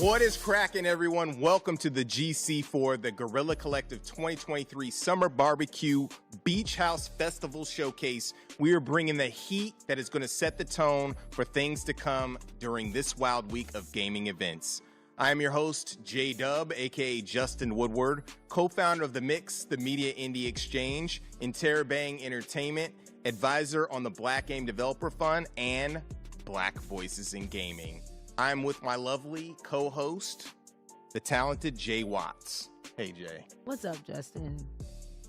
What is cracking, everyone? Welcome to the GC for the Guerrilla Collective 2023 Summer Barbecue Beach House Festival Showcase. We are bringing the heat that is going to set the tone for things to come during this wild week of gaming events. I am your host, J-Dub, aka Justin Woodward, co-founder of The Mix, the Media Indie Exchange, Interrobang Entertainment, advisor on the Black Game Developer Fund, and Black Voices in Gaming. I'm with my lovely co-host, the talented Jay Watts. Hey, Jay. What's up, Justin?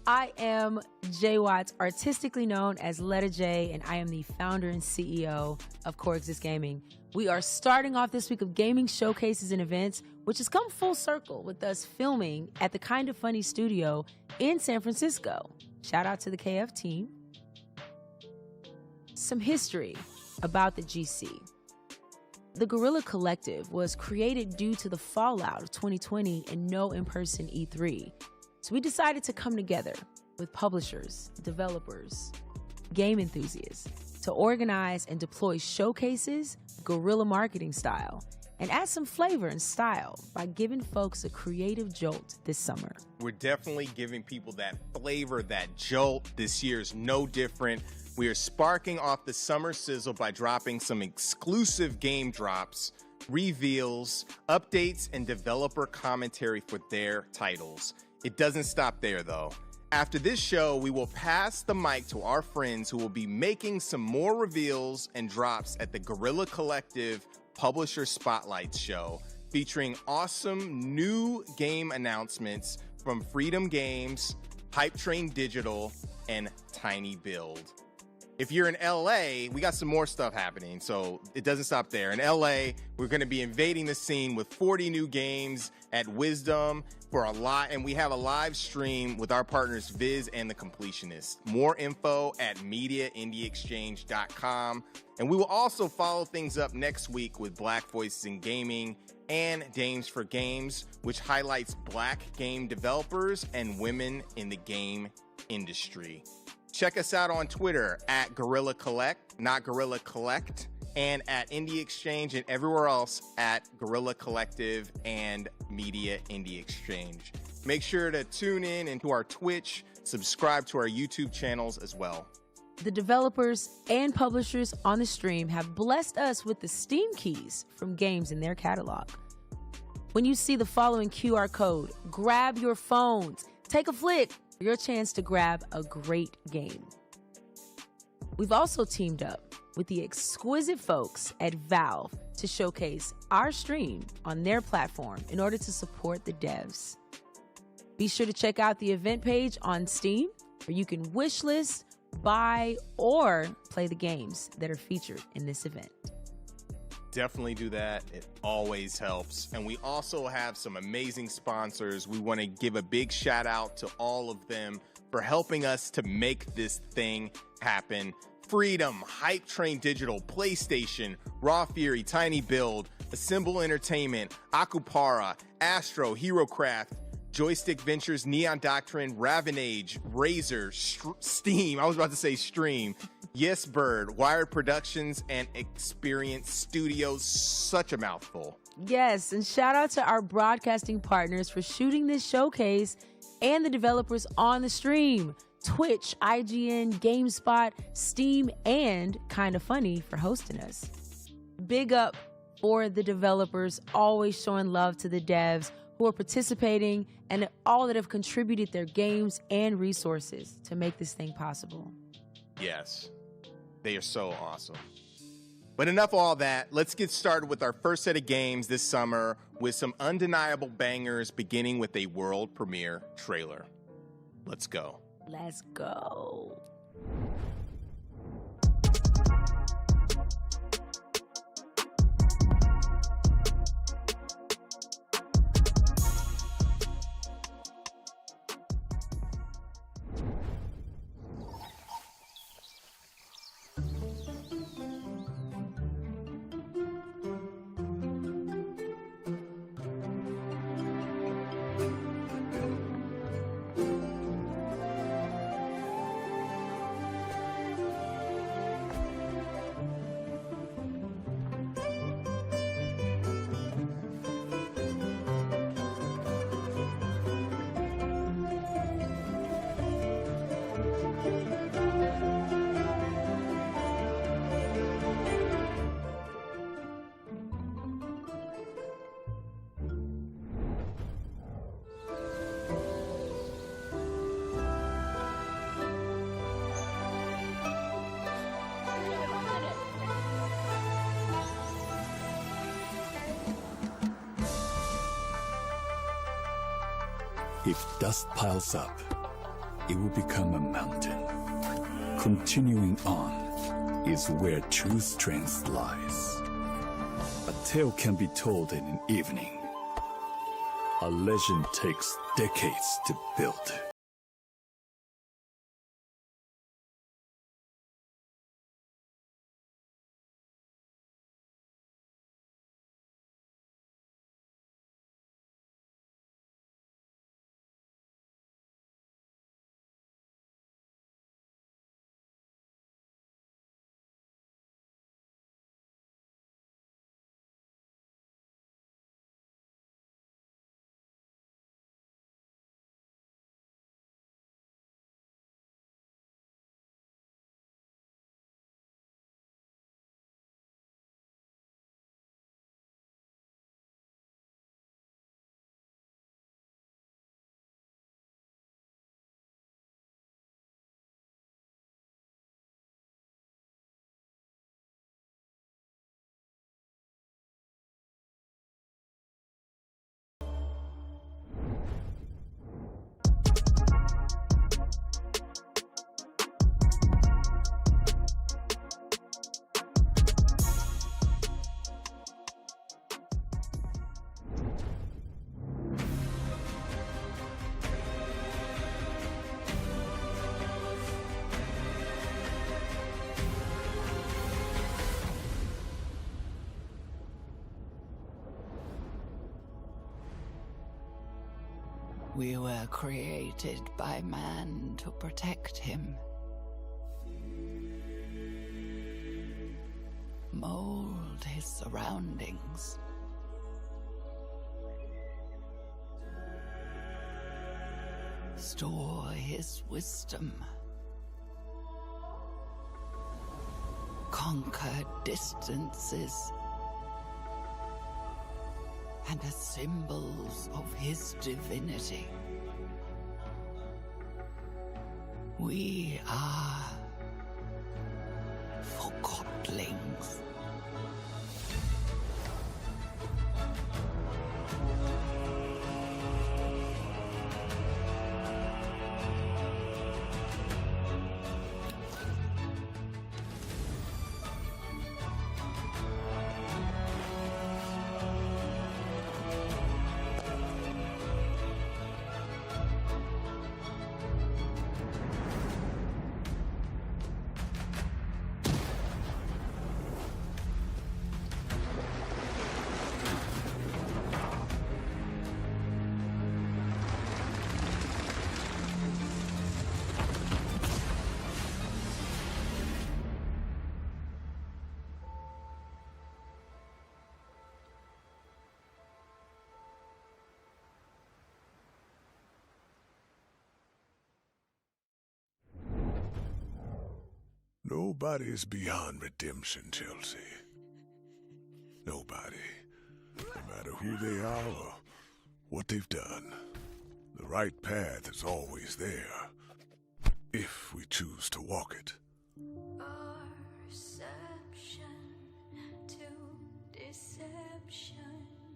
I am Jay Watts, artistically known as Letter J, and I am the founder and CEO of Coexist Gaming. We are starting off this week of gaming showcases and events, which has come full circle with us filming at the Kind of Funny studio in San Francisco. Shout out to the KF team. Some history about the GC. The Guerrilla Collective was created due to the fallout of 2020 and no in-person E3. So we decided to come together with publishers, developers, game enthusiasts to organize and deploy showcases, guerrilla marketing style, and add some flavor and style by giving folks a creative jolt this summer. We're definitely giving people that flavor, that jolt. This year is no different. We are sparking off the summer sizzle by dropping some exclusive game drops, reveals, updates, and developer commentary for their titles. It doesn't stop there, though. After this show, we will pass the mic to our friends who will be making some more reveals and drops at the Guerrilla Collective Publisher Spotlight Show, featuring awesome new game announcements from Freedom Games, Hype Train Digital, and Tiny Build. If you're in LA, we got some more stuff happening, so it doesn't stop there. In LA, we're going to be invading the scene with 40 new games at Wisdom for a lot, and we have a live stream with our partners Viz and The Completionist. More info at mediaindieexchange.com. And we will also follow things up next week with Black Voices in Gaming and Dames for Games, which highlights Black game developers and women in the game industry. Check us out on Twitter at Guerrilla Collect, not Guerrilla Collect, and at Indie Exchange, and everywhere else at Guerrilla Collective and Media Indie Exchange. Make sure to tune in into our Twitch, subscribe to our YouTube channels as well. The developers and publishers on the stream have blessed us with the Steam keys from games in their catalog. When you see the following QR code, grab your phones, take a flick, your chance to grab a great game. We've also teamed up with the exquisite folks at Valve to showcase our stream on their platform in order to support the devs. Be sure to check out the event page on Steam where you can wishlist, buy, or play the games that are featured in this event. Definitely do that. It always helps. And we also have some amazing sponsors. We want to give a big shout out to all of them for helping us to make this thing happen. Freedom, Hype Train Digital, PlayStation, Raw Fury, Tiny Build, Assemble Entertainment, Akupara, Astro, HeroCraft, Joystick Ventures, Neon Doctrine, Ravenage, Razer, Steam, I was about to say Stream, Yes Bird, Wired Productions, and Experience Studios. Such a mouthful. Yes, and shout out to our broadcasting partners for shooting this showcase and the developers on the stream. Twitch, IGN, GameSpot, Steam, and Kind of Funny for hosting us. Big up for the developers, always showing love to the devs who are participating and all that have contributed their games and resources to make this thing possible. Yes, they are so awesome. But enough of all that. Let's get started with our first set of games this summer with some undeniable bangers, beginning with a world premiere trailer. Let's go. Let's go. If dust piles up, it will become a mountain. Continuing on is where true strength lies. A tale can be told in an evening. A legend takes decades to build. We were created by man to protect him. Mold his surroundings. Store his wisdom. Conquer distances. And as symbols of his divinity. We are forgotlings. Nobody's beyond redemption, Chelsea. Nobody. No matter who they are or what they've done. The right path is always there, if we choose to walk it.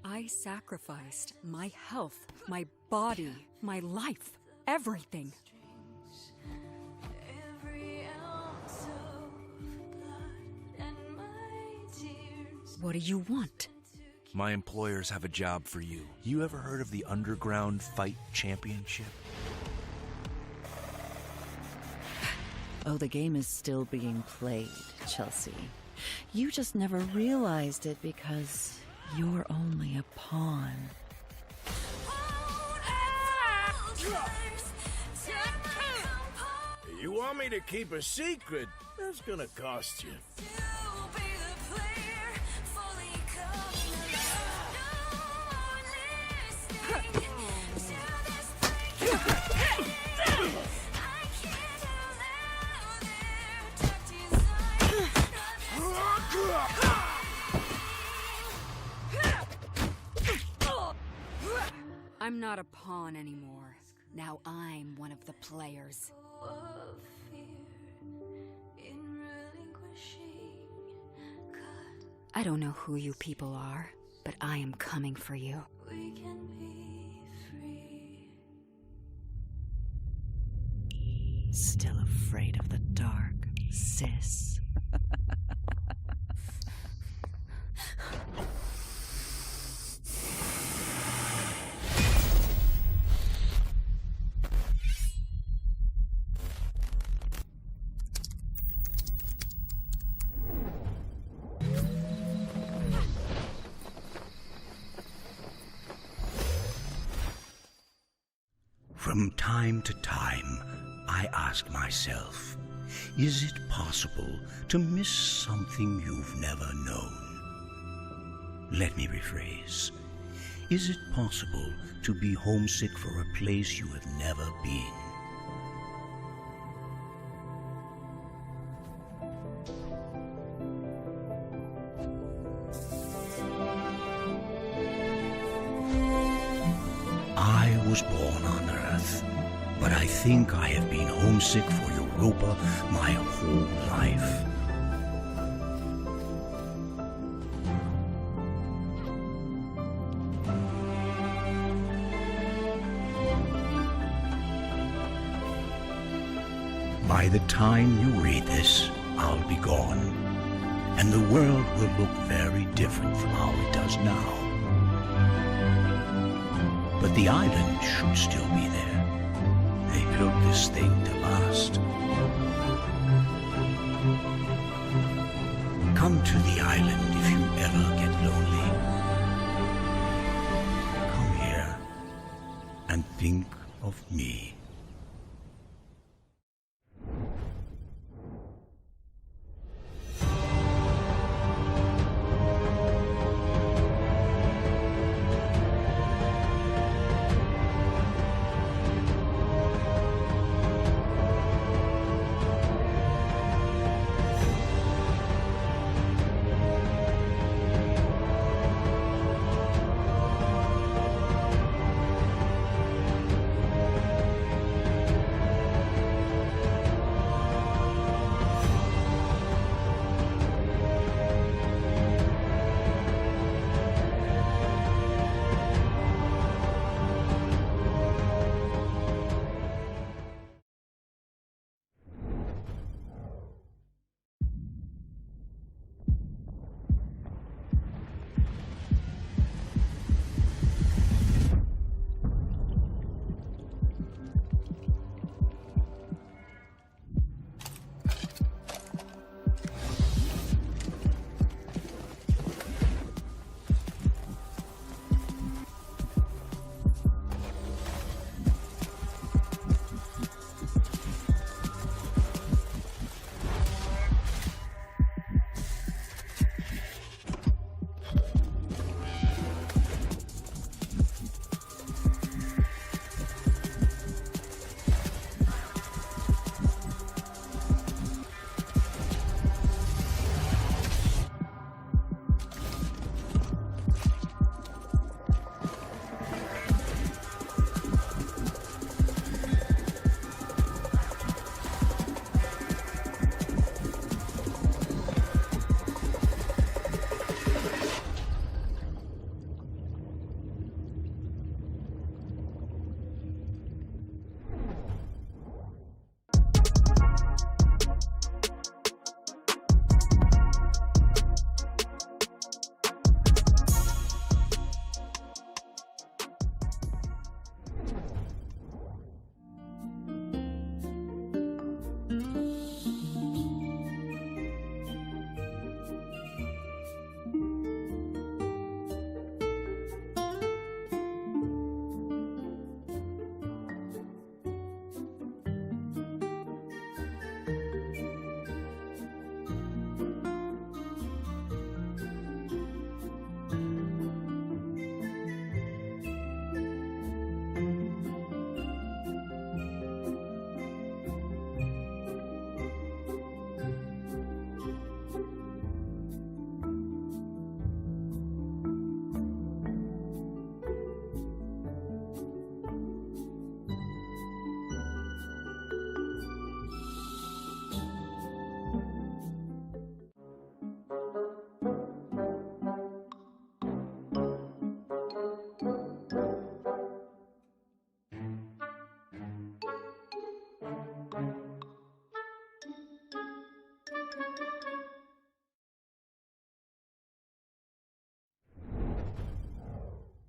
I sacrificed my health, my body, my life, everything. What do you want? My employers have a job for you. You ever heard of the Underground Fight Championship? Oh, the game is still being played, Chelsea. You just never realized it because you're only a pawn. You want me to keep a secret? That's gonna cost you. I'm not a pawn anymore. Now I'm one of the players. I don't know who you people are, but I am coming for you. Still afraid of the dark, sis. From time to time, I ask myself, is it possible to miss something you've never known? Let me rephrase. Is it possible to be homesick for a place you have never been? I was born on Earth, but I think I have been homesick for Europa my whole life. By the time you read this, I'll be gone, and the world will look very different from how it does now. But the island should still be there. They built this thing to last. Come to the island if you ever get lonely. Come here and think of me.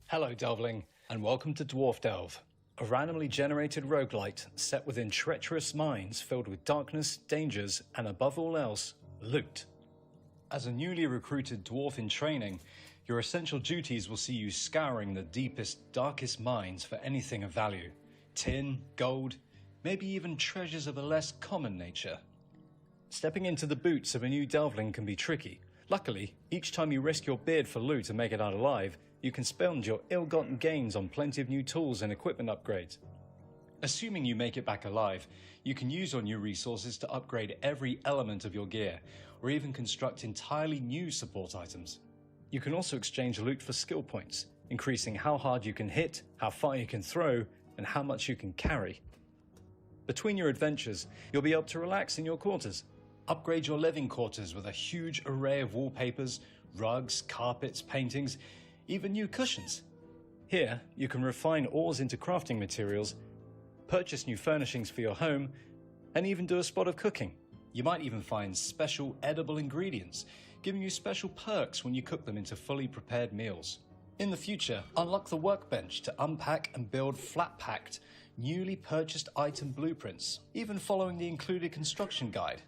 Hello, Delvling, and welcome to Dwarf Delve, a randomly generated roguelite set within treacherous mines filled with darkness, dangers, and above all else, loot. As a newly recruited dwarf in training, your essential duties will see you scouring the deepest, darkest mines for anything of value. Tin, gold, maybe even treasures of a less common nature. Stepping into the boots of a new Delvling can be tricky. Luckily, each time you risk your beard for loot and make it out alive, you can spend your ill-gotten gains on plenty of new tools and equipment upgrades. Assuming you make it back alive, you can use your new resources to upgrade every element of your gear, or even construct entirely new support items. You can also exchange loot for skill points, increasing how hard you can hit, how far you can throw, and how much you can carry. Between your adventures, you'll be able to relax in your quarters. Upgrade your living quarters with a huge array of wallpapers, rugs, carpets, paintings, even new cushions. Here, you can refine ores into crafting materials, purchase new furnishings for your home, and even do a spot of cooking. You might even find special edible ingredients, giving you special perks when you cook them into fully prepared meals. In the future, unlock the workbench to unpack and build flat-packed, newly purchased item blueprints, even following the included construction guide.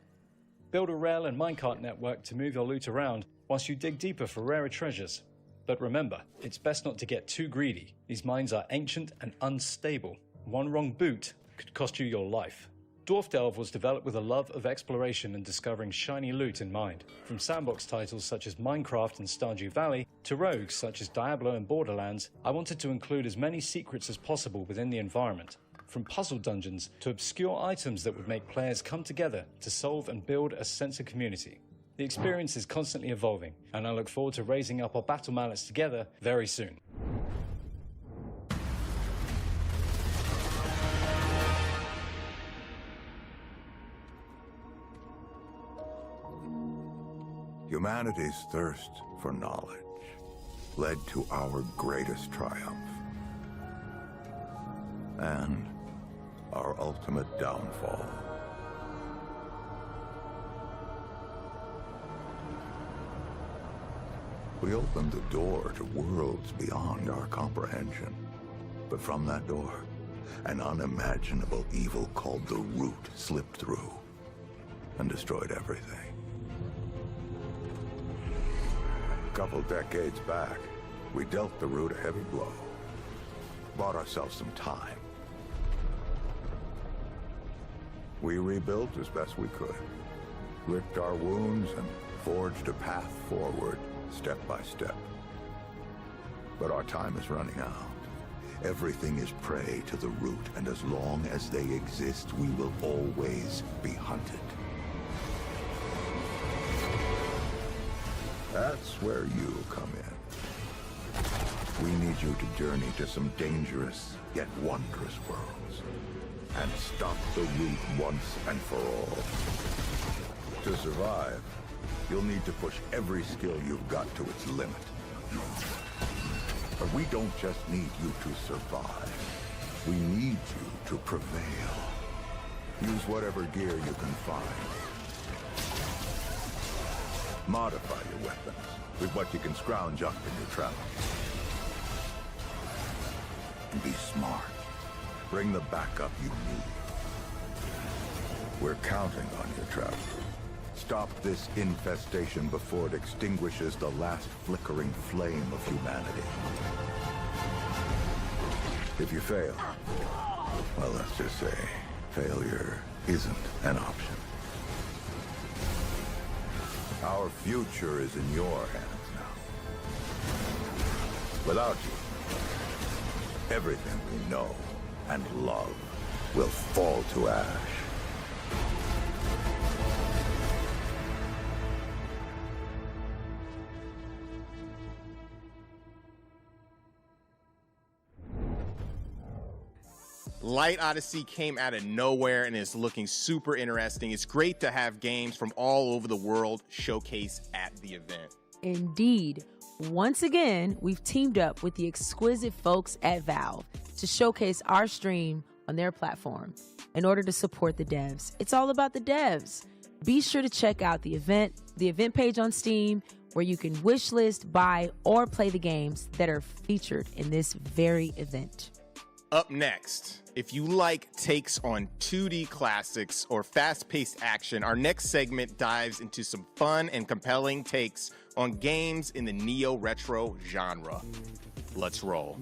Build a rail and minecart network to move your loot around whilst you dig deeper for rarer treasures. But remember, it's best not to get too greedy. These mines are ancient and unstable. One wrong boot could cost you your life. Dwarf Delve was developed with a love of exploration and discovering shiny loot in mind. From sandbox titles such as Minecraft and Stardew Valley, to rogues such as Diablo and Borderlands, I wanted to include as many secrets as possible within the environment. From puzzle dungeons to obscure items that would make players come together to solve and build a sense of community. The experience is constantly evolving, and I look forward to raising up our battle mallets together very soon. Humanity's thirst for knowledge led to our greatest triumph and our ultimate downfall. We opened the door to worlds beyond our comprehension. But from that door, an unimaginable evil called the Root slipped through and destroyed everything. A couple decades back, we dealt the Root a heavy blow. Bought ourselves some time. We rebuilt as best we could, licked our wounds and forged a path forward, step by step. But our time is running out. Everything is prey to the Root, and as long as they exist, we will always be hunted. That's where you come in. We need you to journey to some dangerous yet wondrous worlds and stop the Root once and for all. To survive, you'll need to push every skill you've got to its limit. But we don't just need you to survive. We need you to prevail. Use whatever gear you can find. Modify your weapons with what you can scrounge up in your travels. And be smart. Bring the backup you need. We're counting on you, traveler. Stop this infestation before it extinguishes the last flickering flame of humanity. If you fail, well, let's just say failure isn't an option. Our future is in your hands now. Without you, everything we know and love will fall to ash. Light Odyssey came out of nowhere and is looking super interesting. It's great to have games from all over the world showcased at the event. Indeed. Once again, we've teamed up with the exquisite folks at Valve to showcase our stream on their platform in order to support the devs. It's all about the devs. Be sure to check out the event page on Steam, where you can wishlist, buy, or play the games that are featured in this very event. Up next, if you like takes on 2D classics or fast-paced action, our next segment dives into some fun and compelling takes on games in the neo-retro genre. Let's roll.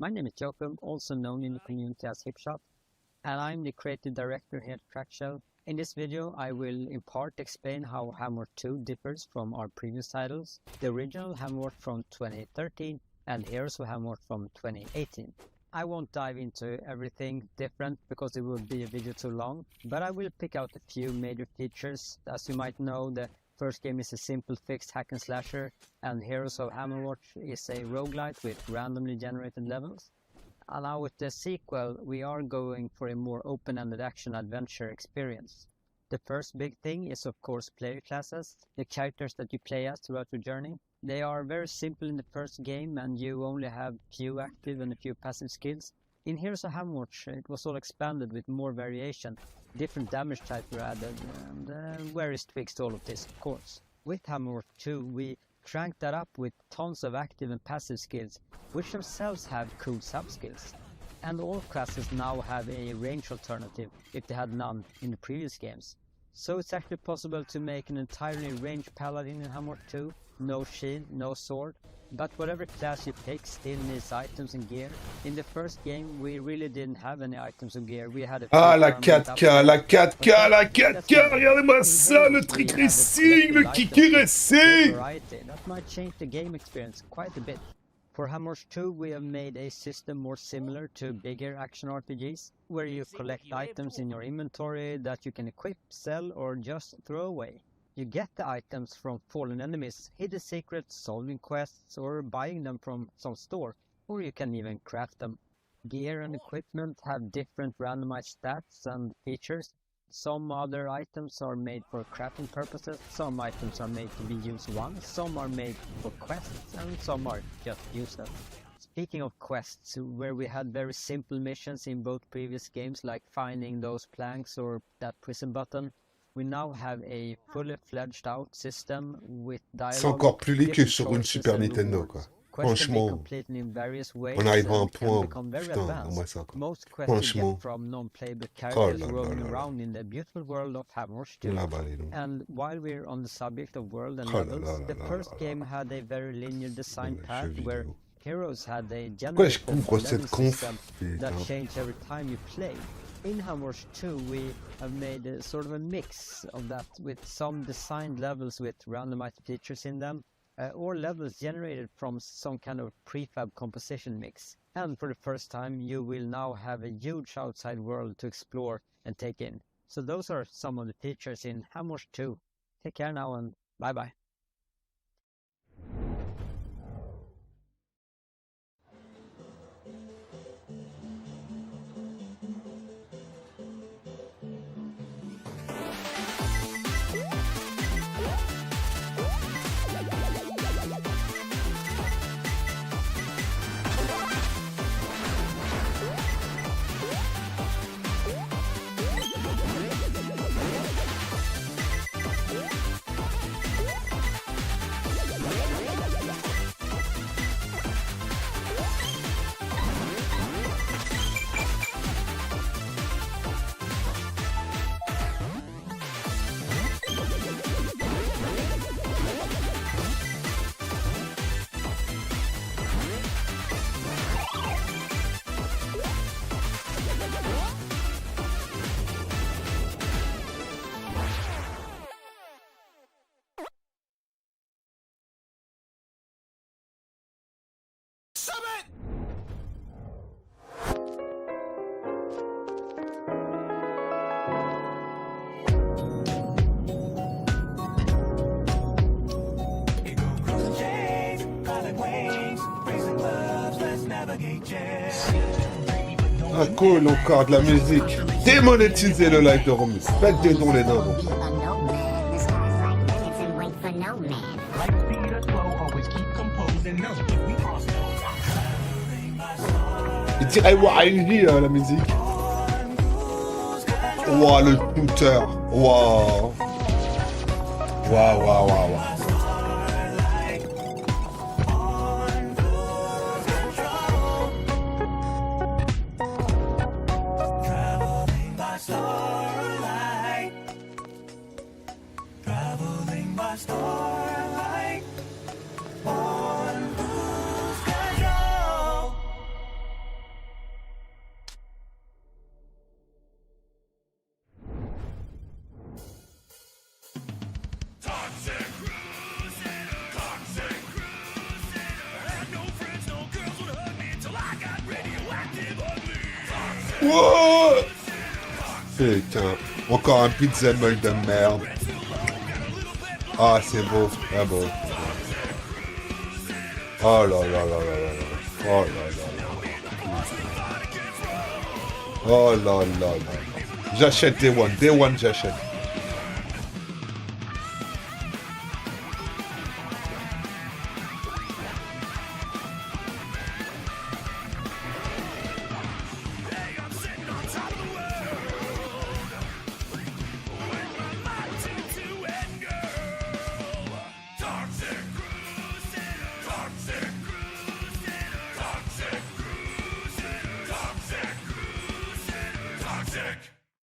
My name is Jacob, also known in the community as Hipshot, and I'm the creative director here at Crackshell. In this video, I will in part explain how Hammer 2 differs from our previous titles, the original Hammer from 2013 and Heroes of Hammer from 2018. I won't dive into everything different because it would be a video too long, but I will pick out a few major features. As you might know, the first game is a simple fixed hack and slasher, and Heroes of Hammerwatch is a roguelite with randomly generated levels. And now with the sequel, we are going for a more open-ended action-adventure experience. The first big thing is of course player classes, the characters that you play as throughout your journey. They are very simple in the first game and you only have few active and a few passive skills. In Heroes of Hammerwatch it was all expanded with more variation. Different damage types were added and various tweaks to all of this of course. With Hammerwatch 2 we cranked that up with tons of active and passive skills, which themselves have cool sub-skills. And all classes now have a range alternative if they had none in the previous games. So it's actually possible to make an entirely ranged paladin in Hammerwatch 2, no shield, no sword, but whatever class you pick still needs items and gear. In the first game we really didn't have any items or gear, we had a Ah, la 4K, la 4K, la 4K, regardez-moi ça, le trick racing, le kicker racing! That might change the game experience quite a bit. For Hammerwatch 2 we have made a system more similar to bigger action RPGs, where you collect items in your inventory that you can equip, sell or just throw away. You get the items from fallen enemies, hidden secrets, solving quests or buying them from some store, or you can even craft them. Gear and equipment have different randomized stats and features. Some other items are made for crafting purposes, some items are made to be used once, some are made for quests and some are just useless. Speaking of quests, where we had very simple missions in both previous games like finding those planks or that prison button, we now have a fully fledged out system with dialogue. C'est encore plus laid que sur une Super Nintendo, quoi. Franchement, on arrive à un point où, putain, moi ça, quoi. Franchement, oh là là là. And while we're on the subject of world and levels, the first game had a very linear design path where heroes had a general system that changed every time you played. In Hammerwatch 2 we have made a sort of a mix of that with some designed levels with randomized features in them, or levels generated from some kind of prefab composition mix. And for the first time you will now have a huge outside world to explore and take in. So those are some of the features in Hammerwatch 2. Take care now and bye bye. Ah cool, encore de la musique. Démonétisez le live de Romus. Faites des dons les dindons. Il dirait ainsi la musique. Wow, le tuteur. Wow. Wow, wow, wow, wow. Wow. Putain, encore un pizza molle de merde. Ah, c'est beau, ah beau. Oh là là là là là là. Oh là là là. Oh là là là. J'achète Day One j'achète.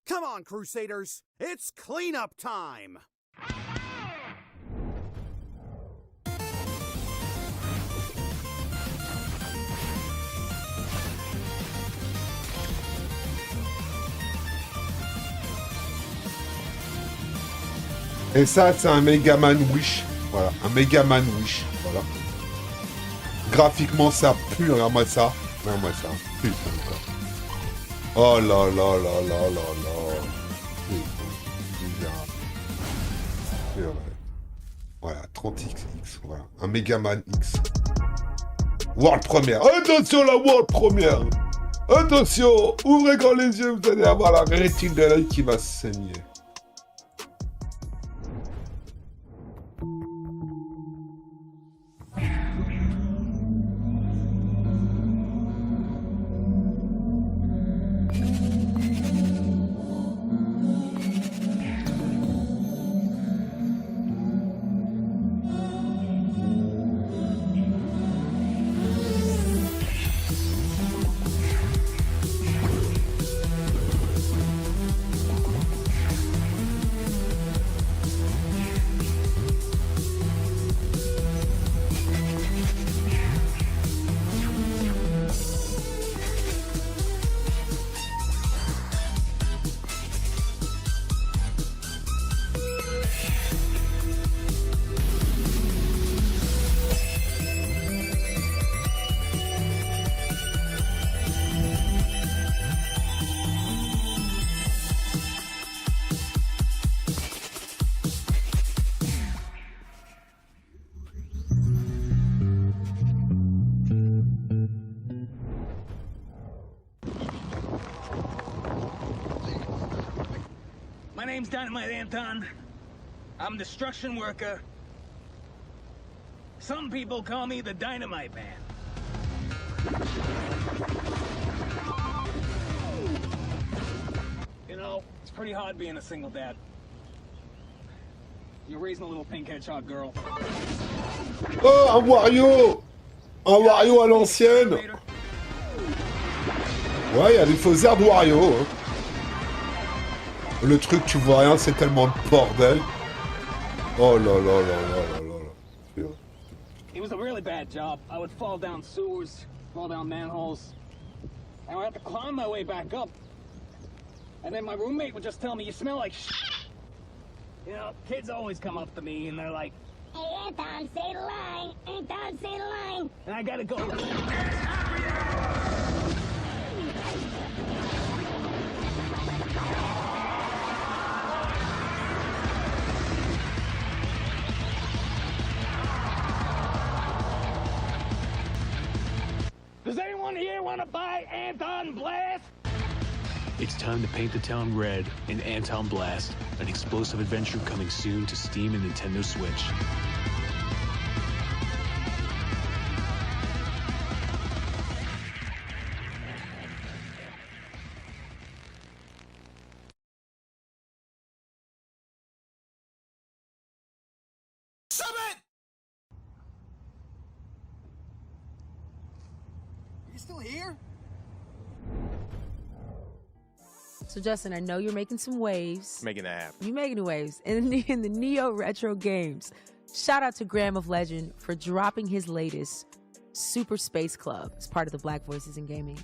Come on, Crusaders! It's cleanup time! Et ça, c'est un Megaman Wish. Voilà, un Megaman Wish. Voilà. Graphiquement, ça pue. Regarde-moi ça. Regarde-moi ça. Putain, quoi. Oh là là là là là là. Putain, bizarre. Voilà, 30XX. Voilà, un Megaman X. World Premiere. Attention, la World Premiere. Attention, ouvrez grand les yeux, vous allez avoir la rétine de l'œil qui va saigner. My name's Dynamite Anton. I'm a destruction worker. Some people call me the Dynamite Man. You know, it's pretty hard being a single dad. You're raising a little pink hedgehog girl. Oh, un Wario! Un Wario à l'ancienne! Ouais, il y a des faux airs de Wario. Hein. Le truc, tu vois rien, c'est tellement de bordel. Oh là là là là là là là. It was a really bad job. I would fall down sewers, fall down manholes, and I would have to climb my way back up. And then my roommate would just tell me, "You smell like shit." You know, kids always come up to me and they're like, "Hey, Anton, say the line. Anton, say the line." And I gotta go. Does anyone wanna buy Anton Blast? It's time to paint the town red in Anton Blast, an explosive adventure coming soon to Steam and Nintendo Switch. You still here? So Justin, I know you're making some waves. Making that happen. You're making waves in the Neo Retro games. Shout out to Graham of Legend for dropping his latest, Super Space Club, as part of the Black Voices in Gaming.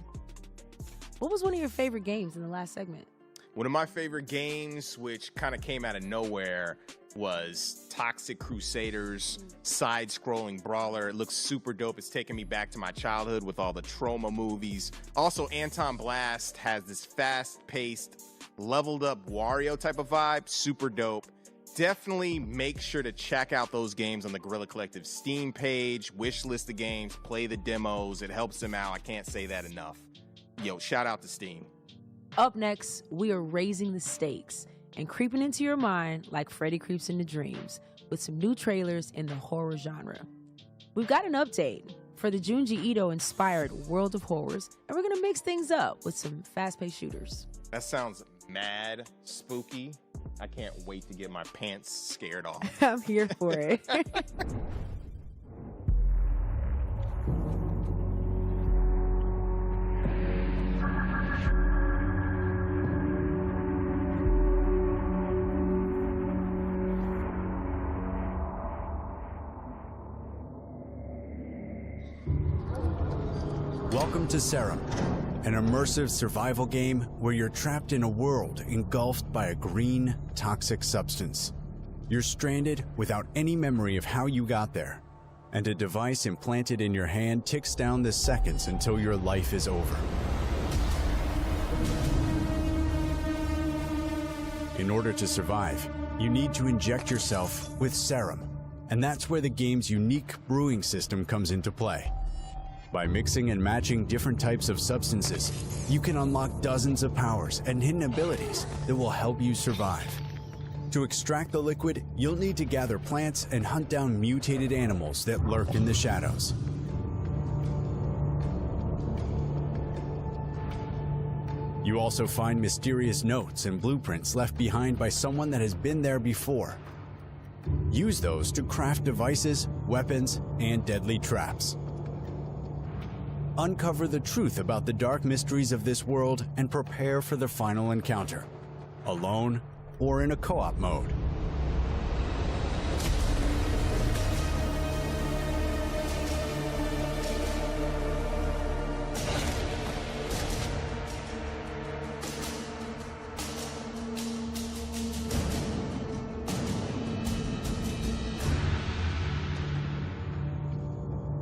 What was one of your favorite games in the last segment? One of my favorite games, which kind of came out of nowhere, was Toxic Crusaders, side-scrolling brawler. It looks super dope. It's taking me back to my childhood with all the Trauma movies. Also, Anton Blast has this fast-paced, leveled-up Wario type of vibe. Super dope. Definitely make sure to check out those games on the Guerrilla Collective Steam page, wish list the games, play the demos. It helps them out. I can't say that enough. Yo, shout out to Steam. Up next, we are raising the stakes and creeping into your mind like Freddy creeps into dreams with some new trailers in the horror genre. We've got an update for the Junji Ito-inspired World of Horrors, and we're gonna mix things up with some fast-paced shooters. That sounds mad spooky. I can't wait to get my pants scared off. I'm here for it. Welcome to Serum, an immersive survival game where you're trapped in a world engulfed by a green, toxic substance. You're stranded without any memory of how you got there, and a device implanted in your hand ticks down the seconds until your life is over. In order to survive, you need to inject yourself with serum, and that's where the game's unique brewing system comes into play. By mixing and matching different types of substances, you can unlock dozens of powers and hidden abilities that will help you survive. To extract the liquid, you'll need to gather plants and hunt down mutated animals that lurk in the shadows. You also find mysterious notes and blueprints left behind by someone that has been there before. Use those to craft devices, weapons, and deadly traps. Uncover the truth about the dark mysteries of this world and prepare for the final encounter, alone or in a co-op mode.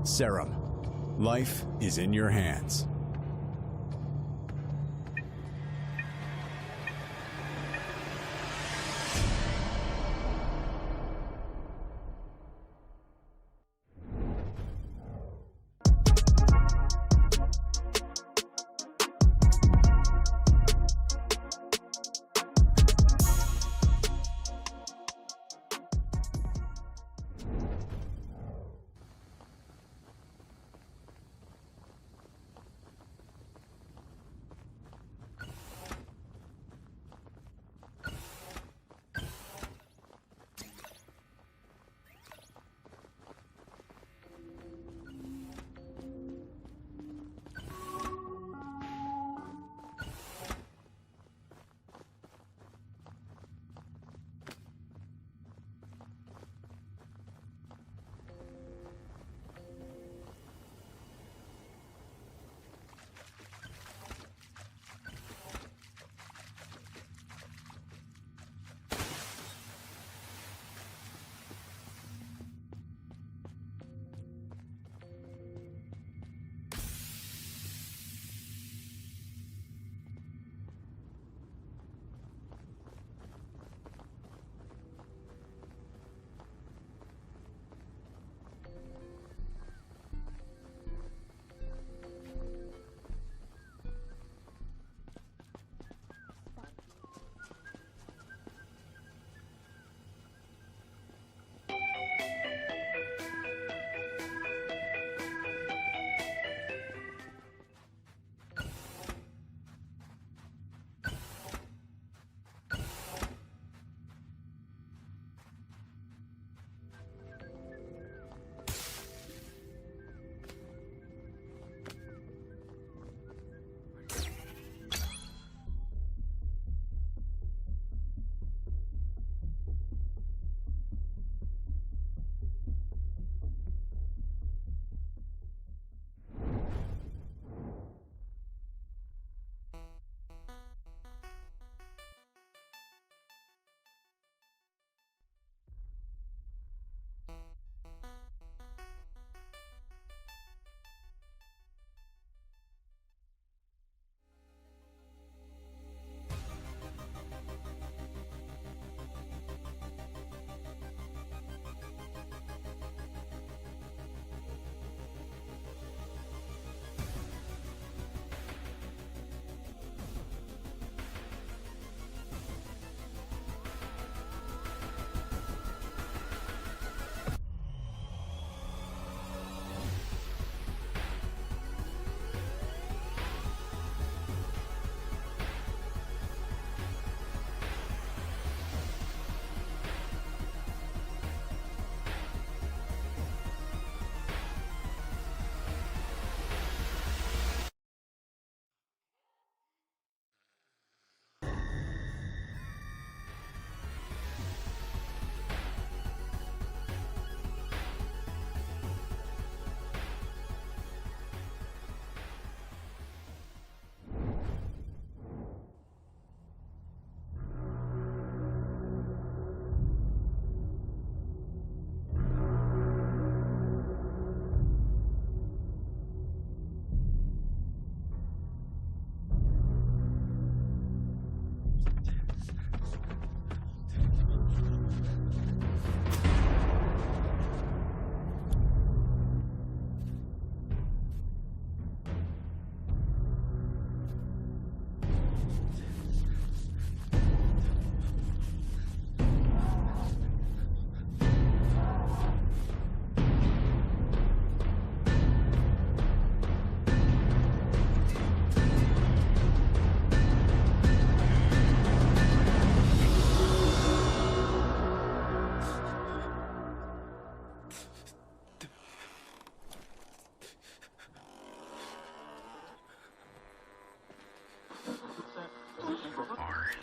Serum. Life is in your hands.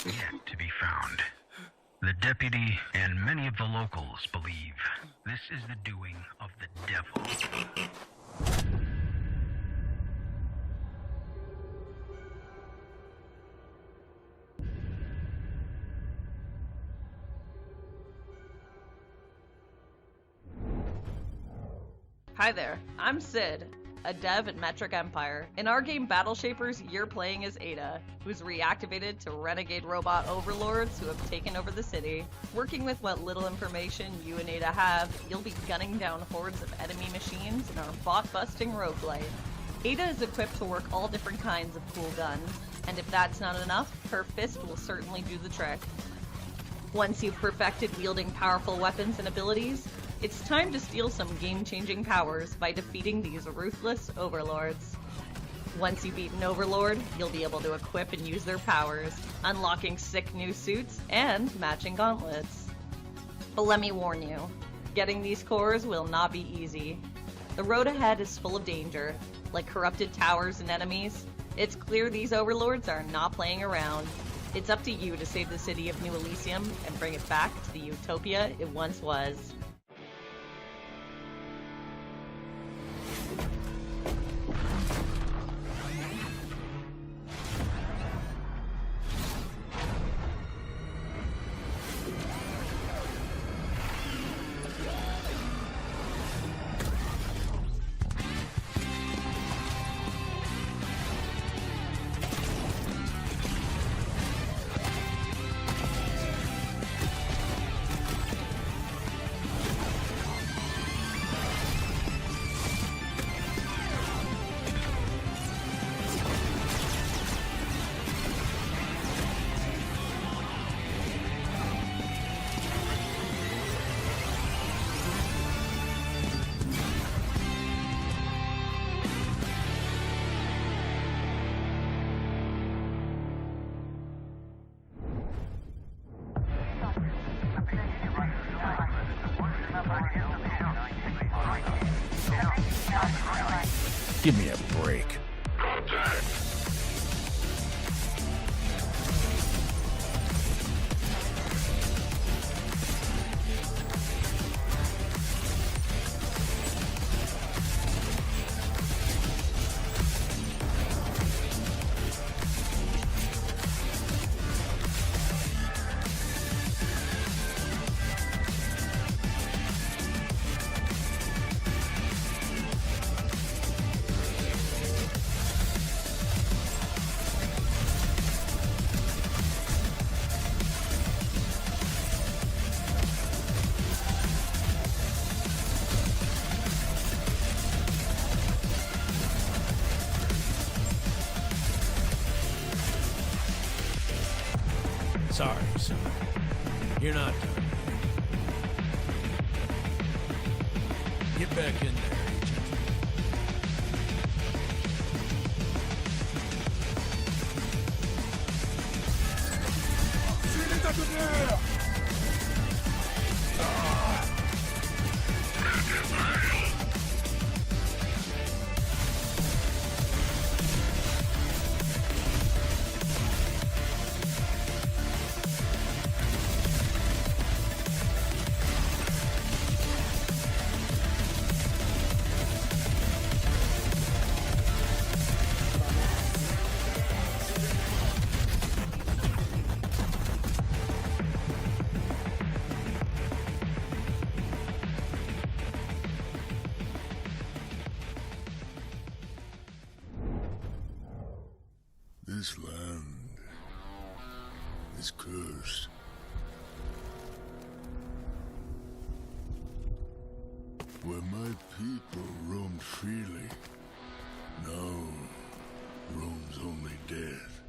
yet to be found. The deputy and many of the locals believe this is the doing of the devil. Hi there, I'm Sid, a dev at Metric Empire. In our game Battle Shapers, you're playing as Ada, who's reactivated to renegade robot overlords who have taken over the city. Working with what little information you and Ada have, you'll be gunning down hordes of enemy machines in our bot-busting roguelite. Ada is equipped to work all different kinds of cool guns, and if that's not enough, her fist will certainly do the trick. Once you've perfected wielding powerful weapons and abilities, it's time to steal some game-changing powers by defeating these ruthless overlords. Once you beat an overlord, you'll be able to equip and use their powers, unlocking sick new suits and matching gauntlets. But let me warn you, getting these cores will not be easy. The road ahead is full of danger, like corrupted towers and enemies. It's clear these overlords are not playing around. It's up to you to save the city of New Elysium and bring it back to the utopia it once was. Give me a break. Sorry, son. You're not done. Get back in there, Agent. This land is cursed. Where my people roamed freely, now roams only death.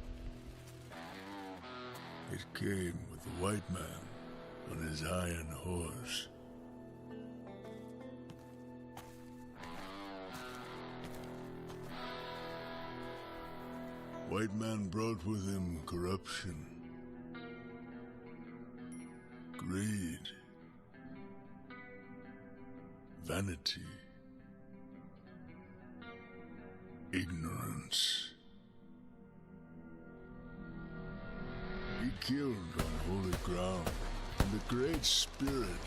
It came with the white man on his iron horse. White man brought with him corruption, greed, vanity, ignorance. He killed on holy ground, and the Great Spirit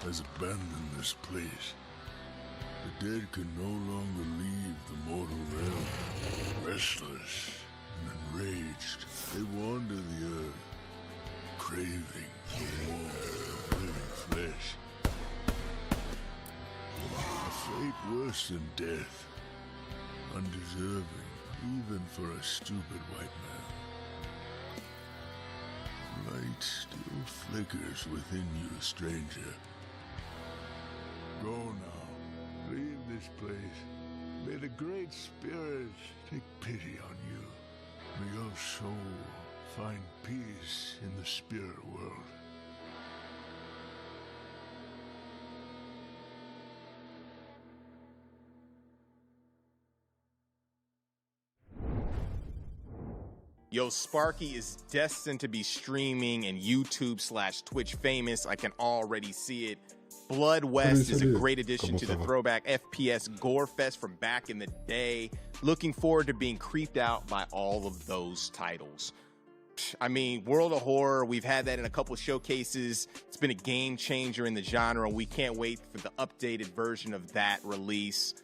has abandoned this place. The dead can no longer leave the mortal realm. Restless and enraged, they wander the earth, craving for more of living flesh. A fate worse than death, undeserving even for a stupid white man. Light still flickers within you, stranger. Go now. Leave this place. May the Great Spirit take pity on you. May your soul find peace in the spirit world. Yo, Sparky is destined to be streaming and YouTube/Twitch famous. I can already see it. Blood West is a great addition to the throwback FPS gore fest from back in the day. Looking forward to being creeped out by all of those titles. I mean, World of Horror, we've had that in a couple showcases. It's been a game changer in the genre. We can't wait for the updated version of that release.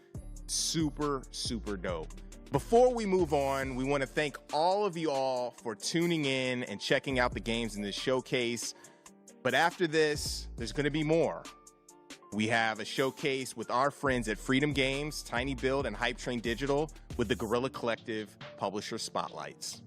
Super, super dope. Before we move on, we want to thank all of you all for tuning in and checking out the games in this showcase. But after this, there's going to be more. We have a showcase with our friends at Freedom Games, Tiny Build, and Hype Train Digital with the Guerrilla Collective Publisher Spotlights.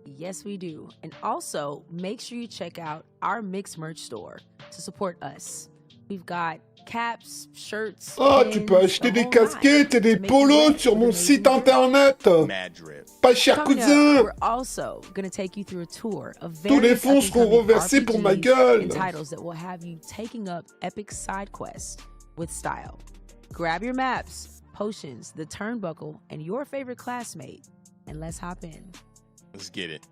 Yes, we do. And also, make sure you check out our Mix merch store to support us. We've got caps, shirts, Ah, tu peux acheter des casquettes et des polos sur mon site internet. Pas cher cousin. We're also going to take you through a tour of Tous les fonds seront reversés pour ma gueule. and titles that will have you taking up epic side quests with style. Grab your maps, potions, the turnbuckle, and your favorite classmate, and let's hop in. Let's get it.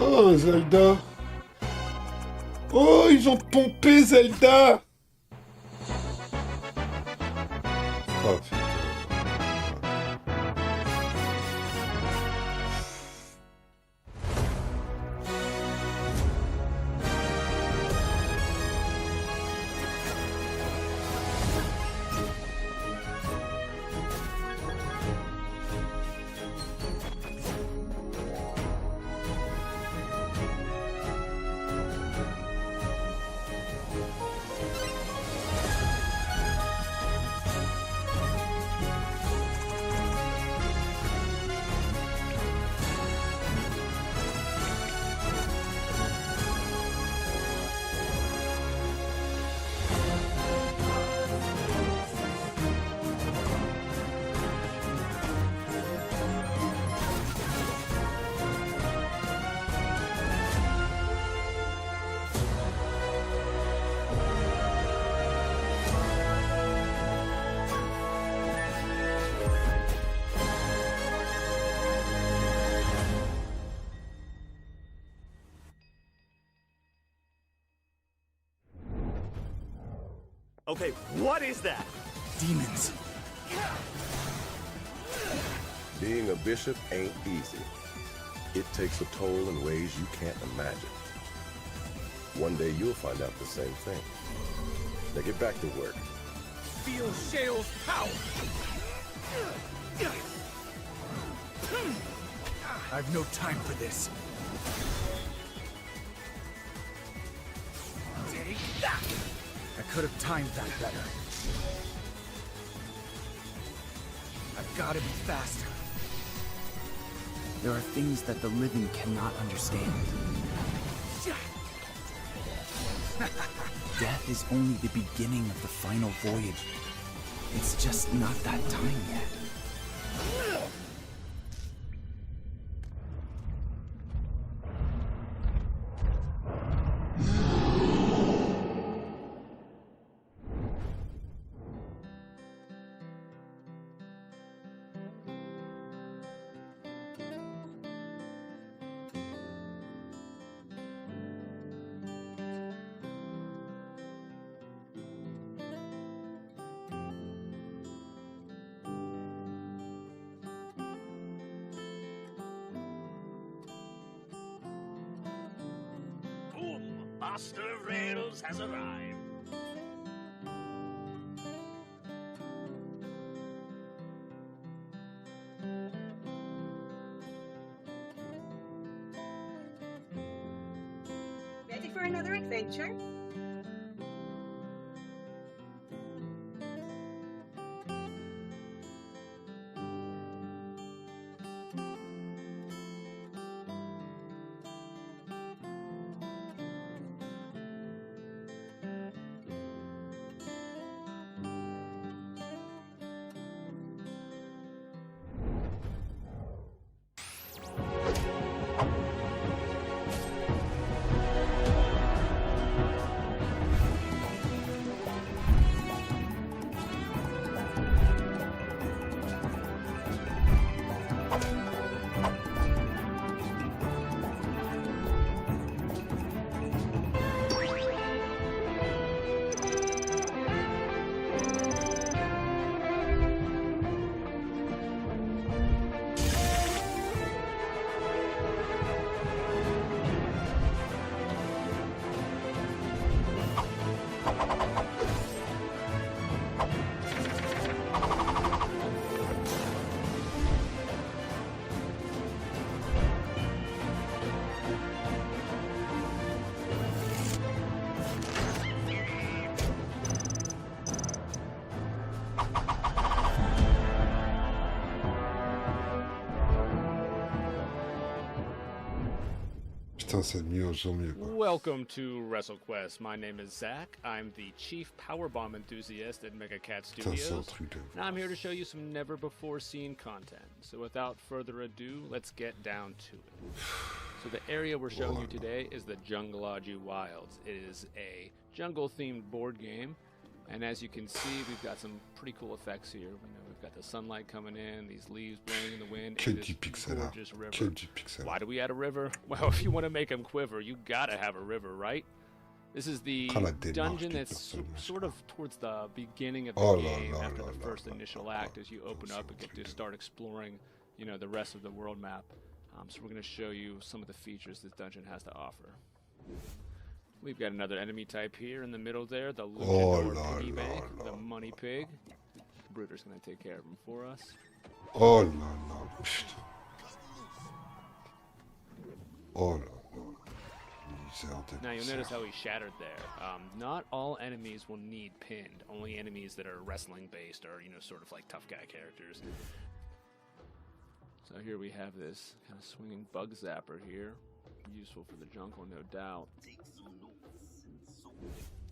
Oh, Zelda. Oh, ils ont pompé Zelda. Oh, putain. Okay, what is that? Demons. Being a bishop ain't easy. It takes a toll in ways you can't imagine. One day you'll find out the same thing. Now get back to work. Feel Shale's power. I've no time for this. Take that! I could have timed that better. I've got to be faster. There are things that the living cannot understand. Death is only the beginning of the final voyage. It's just not that time yet. Master of Rails has arrived. Ready for another adventure? Putain, c'est de mieux en mieux, quoi. Welcome to WrestleQuest. My name is Zach. I'm the chief powerbomb enthusiast at Megacat Studios. And I'm here to show you some never-before-seen content. So without further ado, let's get down to it. So the area we're showing you today is the Jungleology Wilds. It is a jungle-themed board game. And as you can see, we've got some pretty cool effects here. We've got the sunlight coming in, these leaves blowing in the wind, and this gorgeous river. Why do we add a river? Well, if you want to make them quiver, you gotta have a river, right? This is the dungeon that's sort of towards the beginning of the game, after the first initial act, as you open up and get to start exploring, the rest of the world map. So we're going to show you some of the features this dungeon has to offer. We've got another enemy type here in the middle there, the Luchador Piggy Bank, the Money Pig. Bruder's going to take care of him for us. Oh là là, putain. Oh là là. Now you'll notice how he shattered there. Not all enemies will need pinned, only enemies that are wrestling based or, sort of like tough guy characters. So here we have this kind of swinging bug zapper here. Useful for the jungle, no doubt.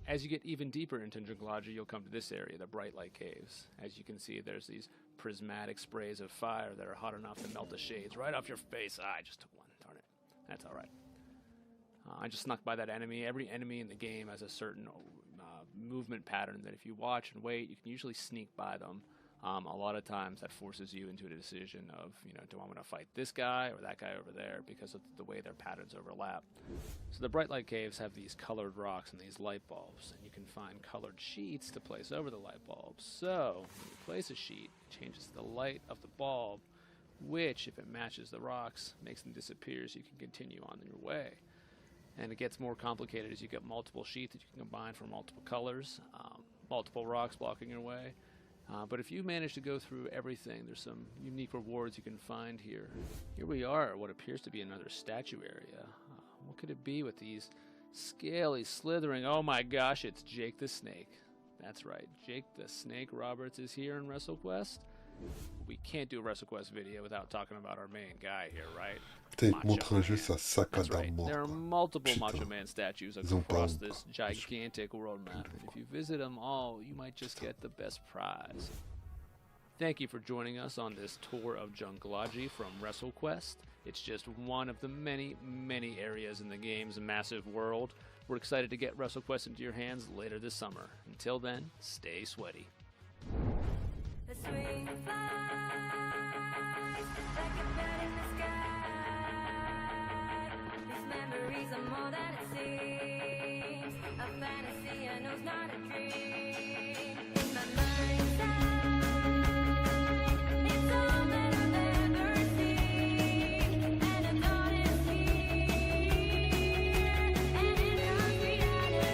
As you get even deeper into Jungleology, you'll come to this area, the Bright Light Caves. As you can see, there's these prismatic sprays of fire that are hot enough to melt the shades right off your face. I just took one, darn it. That's all right. I just snuck by that enemy. Every enemy in the game has a certain movement pattern that if you watch and wait, you can usually sneak by them. A lot of times that forces you into a decision of, you know, do I want to fight this guy or that guy over there because of the way their patterns overlap. So the bright light caves have these colored rocks and these light bulbs, and you can find colored sheets to place over the light bulbs. So when you place a sheet, it changes the light of the bulb, which, if it matches the rocks, makes them disappear so you can continue on your way. And it gets more complicated as you get multiple sheets that you can combine for multiple colors, multiple rocks blocking your way. But if you manage to go through everything, there's some unique rewards you can find here. Here we are at what appears to be another statue area. What could it be with these scaly, slithering... Oh my gosh, it's Jake the Snake. That's right, Jake the Snake Roberts is here in WrestleQuest. We can't do a WrestleQuest video without talking about our main guy here, right? Putain, il te montre un jeu, ça saccade Right. d'armoire. There are multiple Macho Man statues across this gigantic world map, and if you visit them all, you might just get the best prize. Thank you for joining us on this tour of Jungleology from WrestleQuest. It's just one of the many, many areas in the game's massive world. We're excited to get WrestleQuest into your hands later this summer. Until then, stay sweaty. The swing flies like a bird in the sky. These memories are more than it seems. A fantasy I know it's not a dream. In my mind's eye, it's all that I've ever seen. And I thought it's here, and it becomes reality.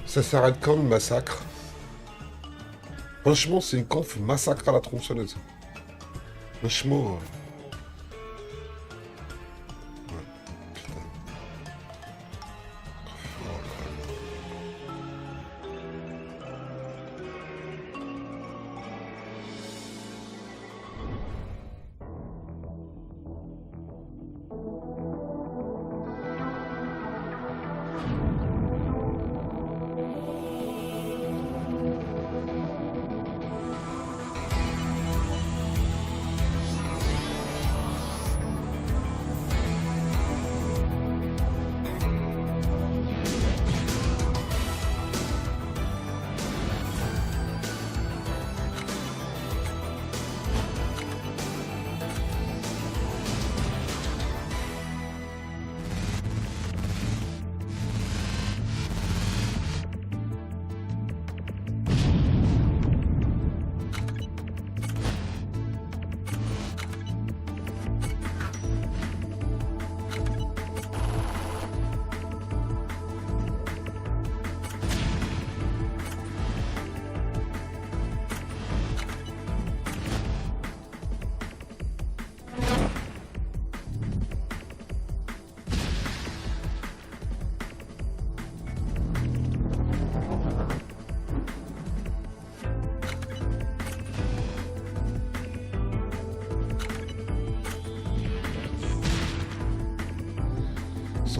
Ça s'arrête quand le massacre? Franchement, c'est une conf massacre à la tronçonneuse. Franchement...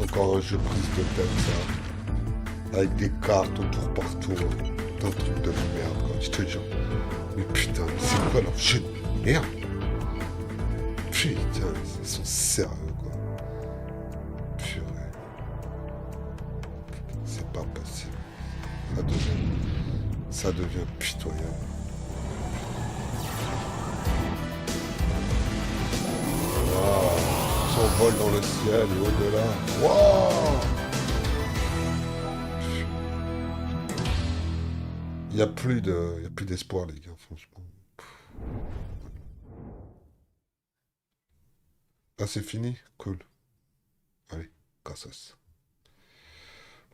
C'est encore un jeu prise de tête, ça. Avec des cartes au tour par tour. Un truc de merde, quoi. Je te jure. Mais putain, c'est quoi leur jeu de merde? Putain, ils sont sérieux, quoi. Purée. C'est pas possible. Ça devient pitoyable. Waouh. On s'envole dans le ciel et au-delà. Waouh. Il n'y a plus d'espoir, les gars, franchement. Ah, c'est fini? Cool. Allez, cassos.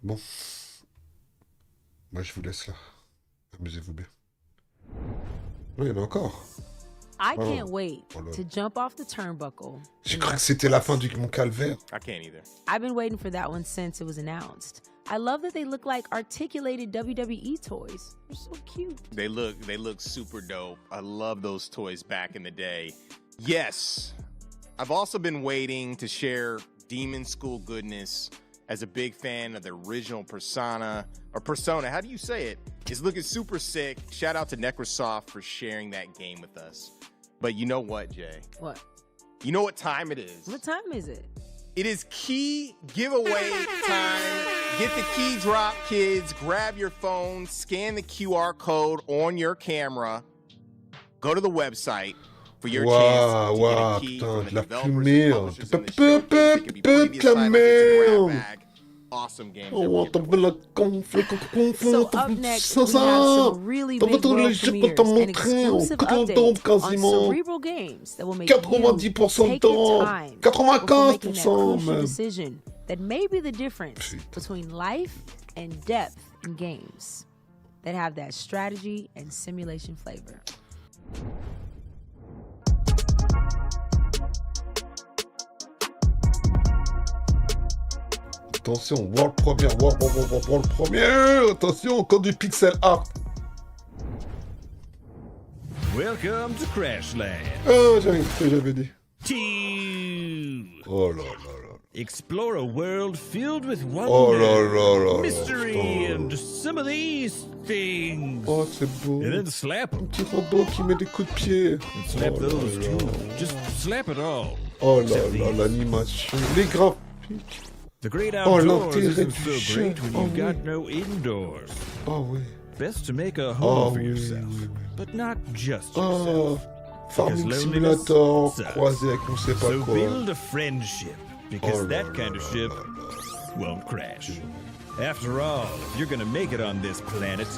Bon. Moi, je vous laisse là. Amusez-vous bien. Oui, il y en a encore. I can't wait to jump off the turnbuckle. J'ai cru que c'était la fin de mon calvaire. I can't either. I've been waiting for that one since it was announced. I love that they look like articulated WWE toys. They're so cute. They look super dope. I love those toys back in the day. Yes, I've also been waiting to share Demon School goodness. As a big fan of the original Persona, how do you say it? It's looking super sick. Shout out to Necrosoft for sharing that game with us. But you know what, Jay? What? You know what time it is? What time is it? It is key giveaway time. Get the key drop, kids. Grab your phone, scan the QR code on your camera, go to the website for your chance to get a key from the developers and publishers in the showcase. It could be previous titles, it's a grab bag. Awesome games. So up next, we have some really big world premieres and exclusive updates on cerebral games that will make you take your time before making that crucial decision that may be the difference between life and depth in games that have that strategy and simulation flavor. Attention, world premiere. Attention, encore du pixel art. Welcome to Crashland. Oh, j'avais dit. Oh là là là. Explore a world filled with wonder, oh là là là, mystery, and some of these things. Oh, c'est beau. And then slap them. Un petit robot qui met des coups de pied. And slap those too. Just slap it all. Oh là là, l'animation, les graphiques. The great outdoors isn't so du great jeu. when you've got no indoors. Oh oui. Best to make a home for oui, yourself, oui. but not just Oh, yourself. Farming Because Simulator, loneliness sucks. croisé avec on sait pas So quoi. build a friendship, because Oh là that kind là of ship won't crash. After all, if you're gonna make it on this planet,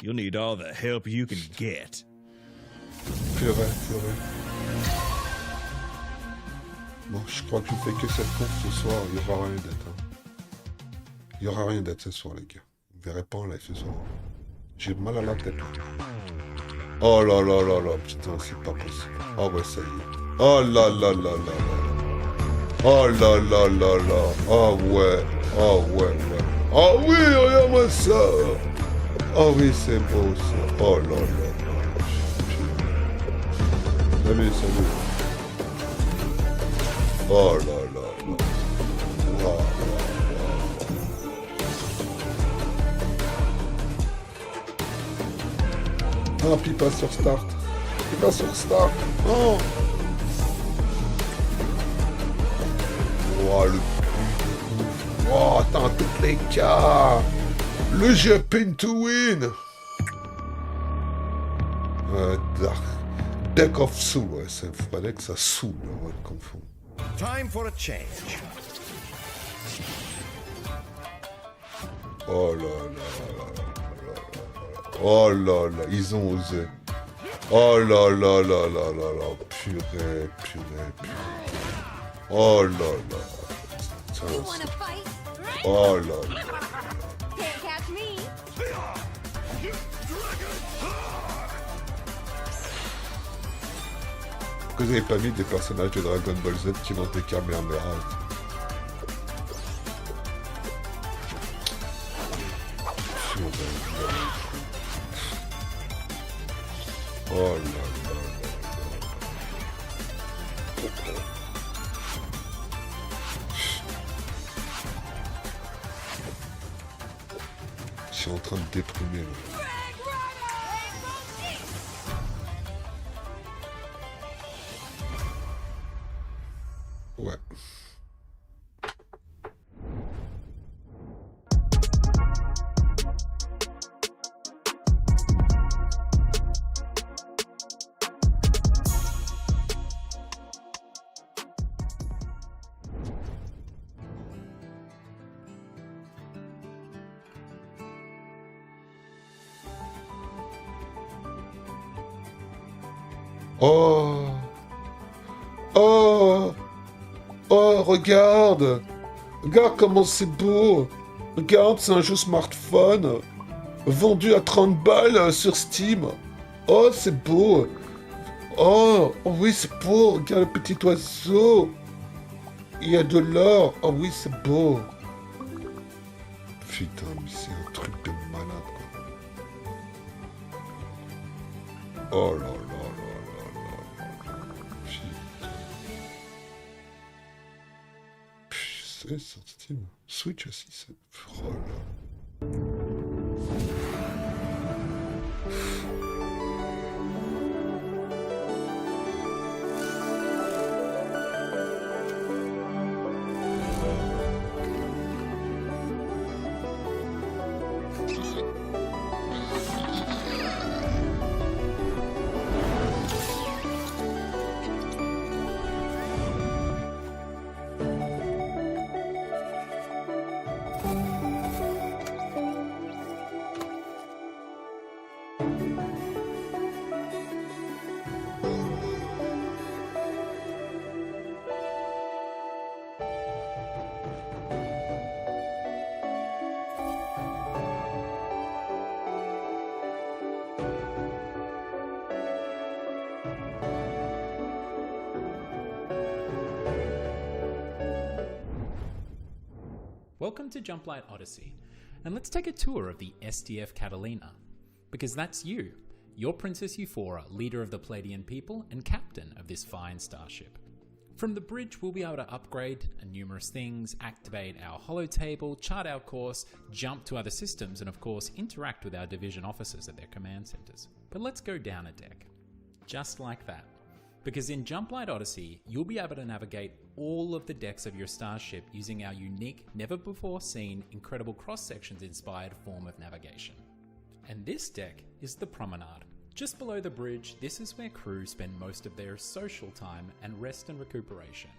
you'll need all the help you can get. Purée. Bon, je crois que je fais que cette conf ce soir, il n'y aura rien d'être. Hein. Il n'y aura rien d'être ce soir, les gars. Vous ne verrez pas en live ce soir. J'ai mal à la tête. Oh là là là là, putain, c'est pas possible. Ah ouais, ça y est. Oh là là là là là. Oh là là là là. Oh ouais. Oh ouais, ouais. Oh oui, regarde-moi ça. Oh oui, c'est beau ça. Oh là là là. Salut. Oh là là là. Wow. Ah, puis pas sur Start. Oh. Oh, le putain. Oh, attends, toutes les cas. Le jeu Pin to Win. Deck of Sous. Ouais, il fallait que ça saoule, on va le confondre. Time for a change. Oh là là. Oh là là, ils ont osé. Oh là là là là là là. Purée. Oh là là. Putain, oh là là. Can't catch me. Pourquoi vous avez pas mis des personnages de Dragon Ball Z qui vont des Kamehameha? Oh là là là. sont en train de déprimer là. Ouais. Oh! Oh! Oh, regarde! Regarde comment c'est beau! Regarde, c'est un jeu smartphone! Vendu à 30 balles sur Steam! Oh, c'est beau! Oh! Oh oui, c'est beau! Regarde le petit oiseau! Il y a de l'or! Oh oui, c'est beau! Putain, mais c'est un truc de malade, quoi. Oh là là là là là là là. Putain. C'est sur Steam. Switch aussi, c'est... Oh là. Welcome to Jumplight Odyssey, and let's take a tour of the SDF Catalina, because that's you. You're Princess Euphora, leader of the Palladian people and captain of this fine starship. From the bridge, we'll be able to upgrade numerous things, activate our holotable, chart our course, jump to other systems, and of course interact with our division officers at their command centers. But let's go down a deck. Just like that. Because in Jumplight Odyssey, you'll be able to navigate all of the decks of your starship using our unique, never-before-seen, incredible cross-sections inspired form of navigation. And this deck is the Promenade. Just below the bridge, this is where crew spend most of their social time and rest and recuperation,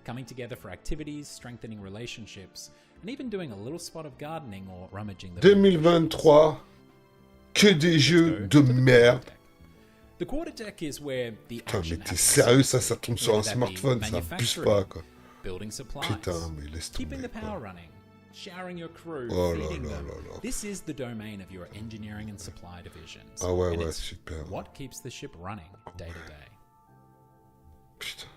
coming together for activities, strengthening relationships, and even doing a little spot of gardening or rummaging the 2023, que des jeux de merde. The quarter deck is where the Putain, mais action t'es happens. sérieux, ça tombe sur un Whether that be smartphone, ça abuse manufacturing, pas, quoi. Building supplies, Putain, mais laisse keeping tomber, the power quoi. running, showering your crew, Oh là feeding là them. là là. This is the domain of your engineering and supply divisions. Ah ouais, and ouais, it's super. what keeps the ship running day to day. Putain.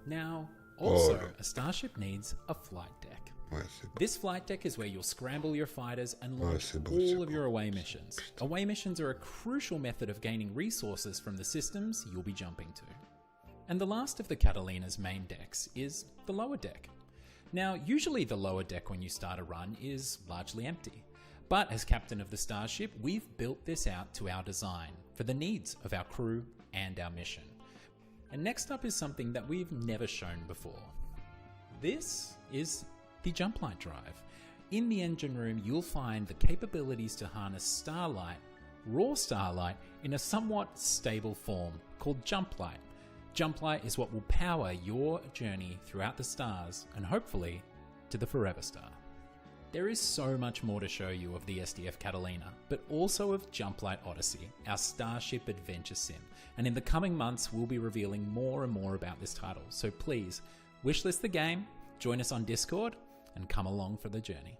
Now, Oh also, là. a starship needs a flight deck. Ouais, c'est bon. This flight deck is where you'll scramble your fighters and Ouais, launch c'est bon, all of your away missions. Away missions are a crucial method of gaining resources from the systems you'll be jumping to. And the last of the Catalina's main decks is the lower deck. Now, usually the lower deck when you start a run is largely empty. But as captain of the starship, we've built this out to our design for the needs of our crew and our mission. And next up is something that we've never shown before. This is the Jumplight Drive. In the engine room, you'll find the capabilities to harness starlight, raw starlight, in a somewhat stable form called Jumplight. Jumplight is what will power your journey throughout the stars and hopefully to the Forever Star. There is so much more to show you of the SDF Catalina, but also of Jumplight Odyssey, our Starship Adventure Sim. And in the coming months, we'll be revealing more and more about this title. So please, wishlist the game, join us on Discord, and come along for the journey.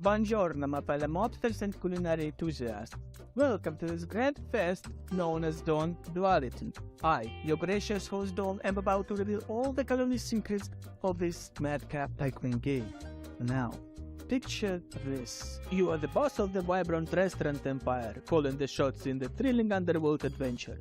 Buongiorno, my fellow mobsters and culinary enthusiasts. Welcome to this grand fest known as Dawn Duality. I, your gracious host Dawn, am about to reveal all the culinary secrets of this madcap tycoon game. Now, picture this. You are the boss of the vibrant restaurant empire, calling the shots in the thrilling underworld adventure.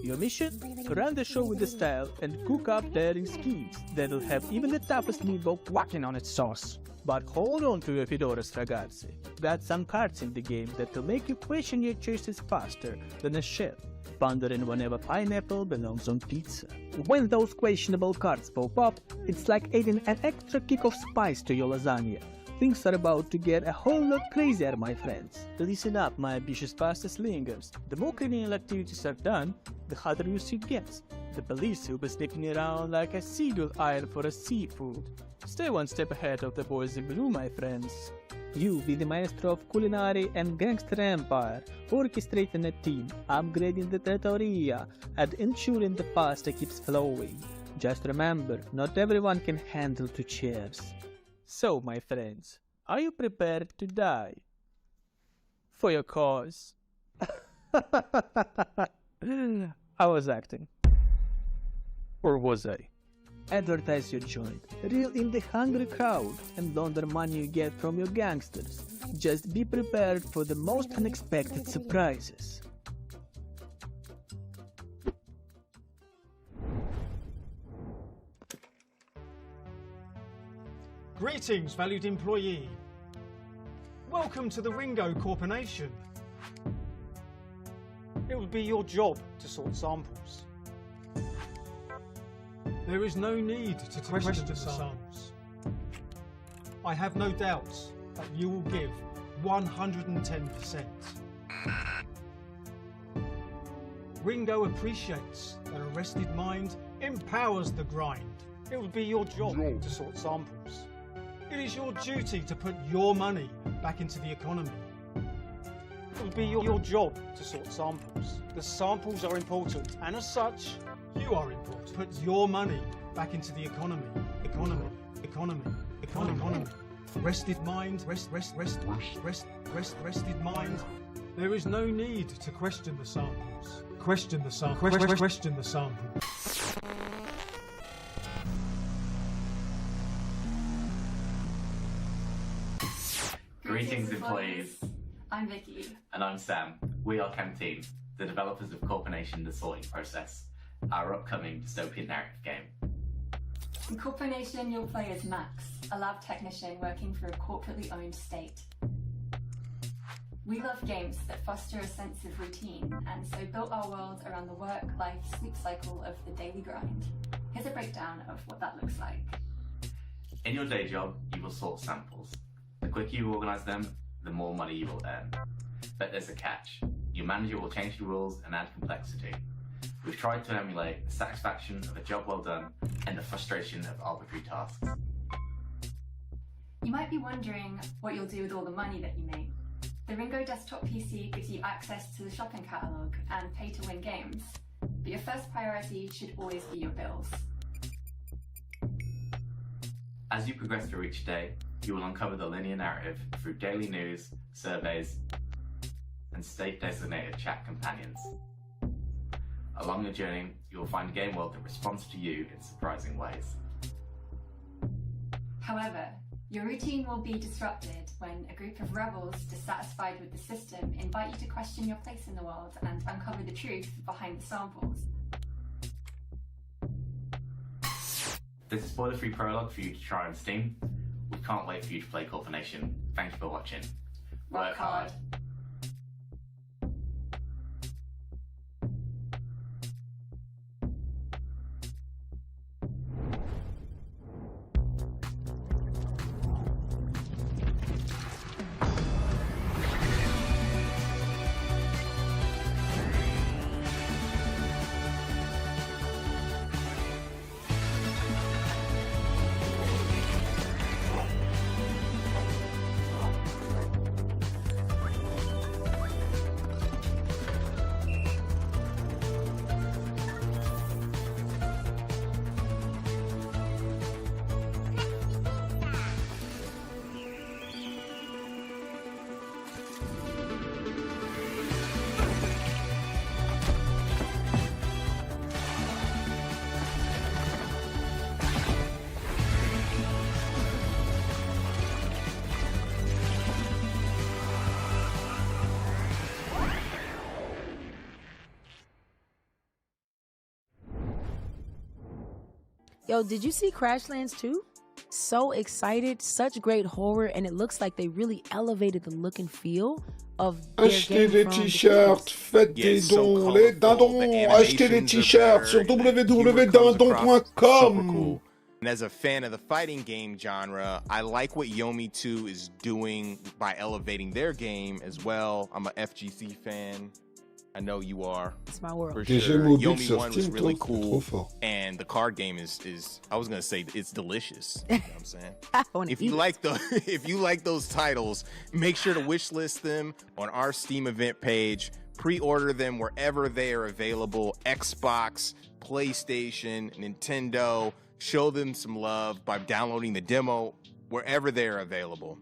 Your mission? Run the show with style and cook up daring schemes that'll have even the toughest meatball quacking on its sauce. But hold on to your fedoras, ragazzi. Got some cards in the game that'll make you question your choices faster than a chef, pondering whenever pineapple belongs on pizza. When those questionable cards pop up, it's like adding an extra kick of spice to your lasagna. Things are about to get a whole lot crazier, my friends. Listen up, my ambitious pasta slingers. The more criminal activities are done, the harder your suit gets. The police will be sniffing around like a seagull eyeing for a seafood. Stay one step ahead of the boys in blue, my friends. You be the maestro of culinary and gangster empire, orchestrating a team, upgrading the trattoria, and ensuring the pasta keeps flowing. Just remember, not everyone can handle 2 chairs. So, my friends, are you prepared to die? For your cause. I was acting. Or was I? Advertise your joint, reel in the hungry crowd, and launder money you get from your gangsters. Just be prepared for the most unexpected surprises. Greetings, valued employee. Welcome to the Ringo Corporation. It will be your job to sort samples. There is no need to question the samples. I have no doubts that you will give 110%. Ringo appreciates that a rested mind empowers the grind. It will be your job to sort samples. It is your duty to put your money back into the economy. It will be your job to sort samples. The samples are important, and as such, you are important. Put your money back into the economy. Economy. Rested mind, rested mind. There is no need to question the samples. Question the sample. Greetings, employees. I'm Vicky. And I'm Sam. We are Canteen, the developers of Corporation The Sorting Process, our upcoming dystopian narrative game. In Corporation, you'll play as Max, a lab technician working for a corporately owned state. We love games that foster a sense of routine, and so built our world around the work, life, sleep cycle of the daily grind. Here's a breakdown of what that looks like. In your day job, you will sort samples. The quicker you organise them, the more money you will earn. But there's a catch. Your manager will change the rules and add complexity. We've tried to emulate the satisfaction of a job well done and the frustration of arbitrary tasks. You might be wondering what you'll do with all the money that you make. The Ringo desktop PC gives you access to the shopping catalogue and pay-to-win games, but your first priority should always be your bills. As you progress through each day, you will uncover the linear narrative through daily news, surveys, and state-designated chat companions. Along the journey, you will find a game world that responds to you in surprising ways. However, your routine will be disrupted when a group of rebels dissatisfied with the system invite you to question your place in the world and uncover the truth behind the samples. There's a spoiler-free prologue for you to try on Steam. We can't wait for you to play Corporation. Thank you for watching. Work hard. Yo, did you see Crashlands 2? So excited, such great horror, and it looks like they really elevated the look and feel of their Achetez game des from t-shirts, faites des dons, les dindons, achetez des t-shirts sur www.dindon.com. And as a fan of the fighting game genre, I like what Yomi 2 is doing by elevating their game as well. I'm a FGC fan. I know you are. It's my world. For Des sure. jeux mobiles Yomi sur 1 was Steam, really trop cool. fort. And the card game is I was gonna say it's delicious. You know what I'm saying? If you like those titles, make sure to wish list them on our Steam event page. Pre-order them wherever they are available. Xbox, PlayStation, Nintendo. Show them some love by downloading the demo wherever they are available.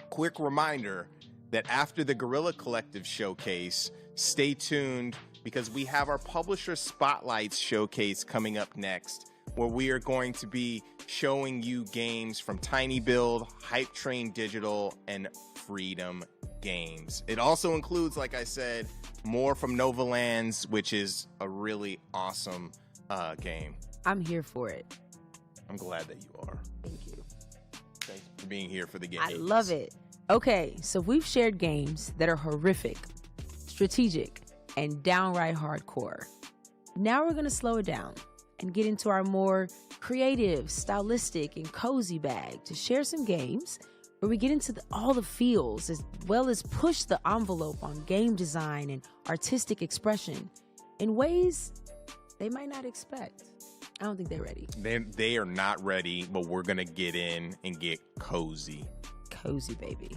Quick reminder that after the Guerrilla Collective showcase, stay tuned because we have our Publisher Spotlights showcase coming up next, where we are going to be showing you games from Tiny Build, Hype Train Digital, and Freedom Games. It also includes, like I said, more from Nova Lands, which is a really awesome game. I'm here for it. I'm glad that you are. Thank you. Thanks for being here for the game. I love it. Okay, so we've shared games that are horrific, strategic, and downright hardcore. Now we're going to slow it down and get into our more creative, stylistic, and cozy bag to share some games where we get into all the feels as well as push the envelope on game design and artistic expression in ways they might not expect. I don't think they're ready. They are not ready, but we're going to get in and get cozy. Cozy, baby.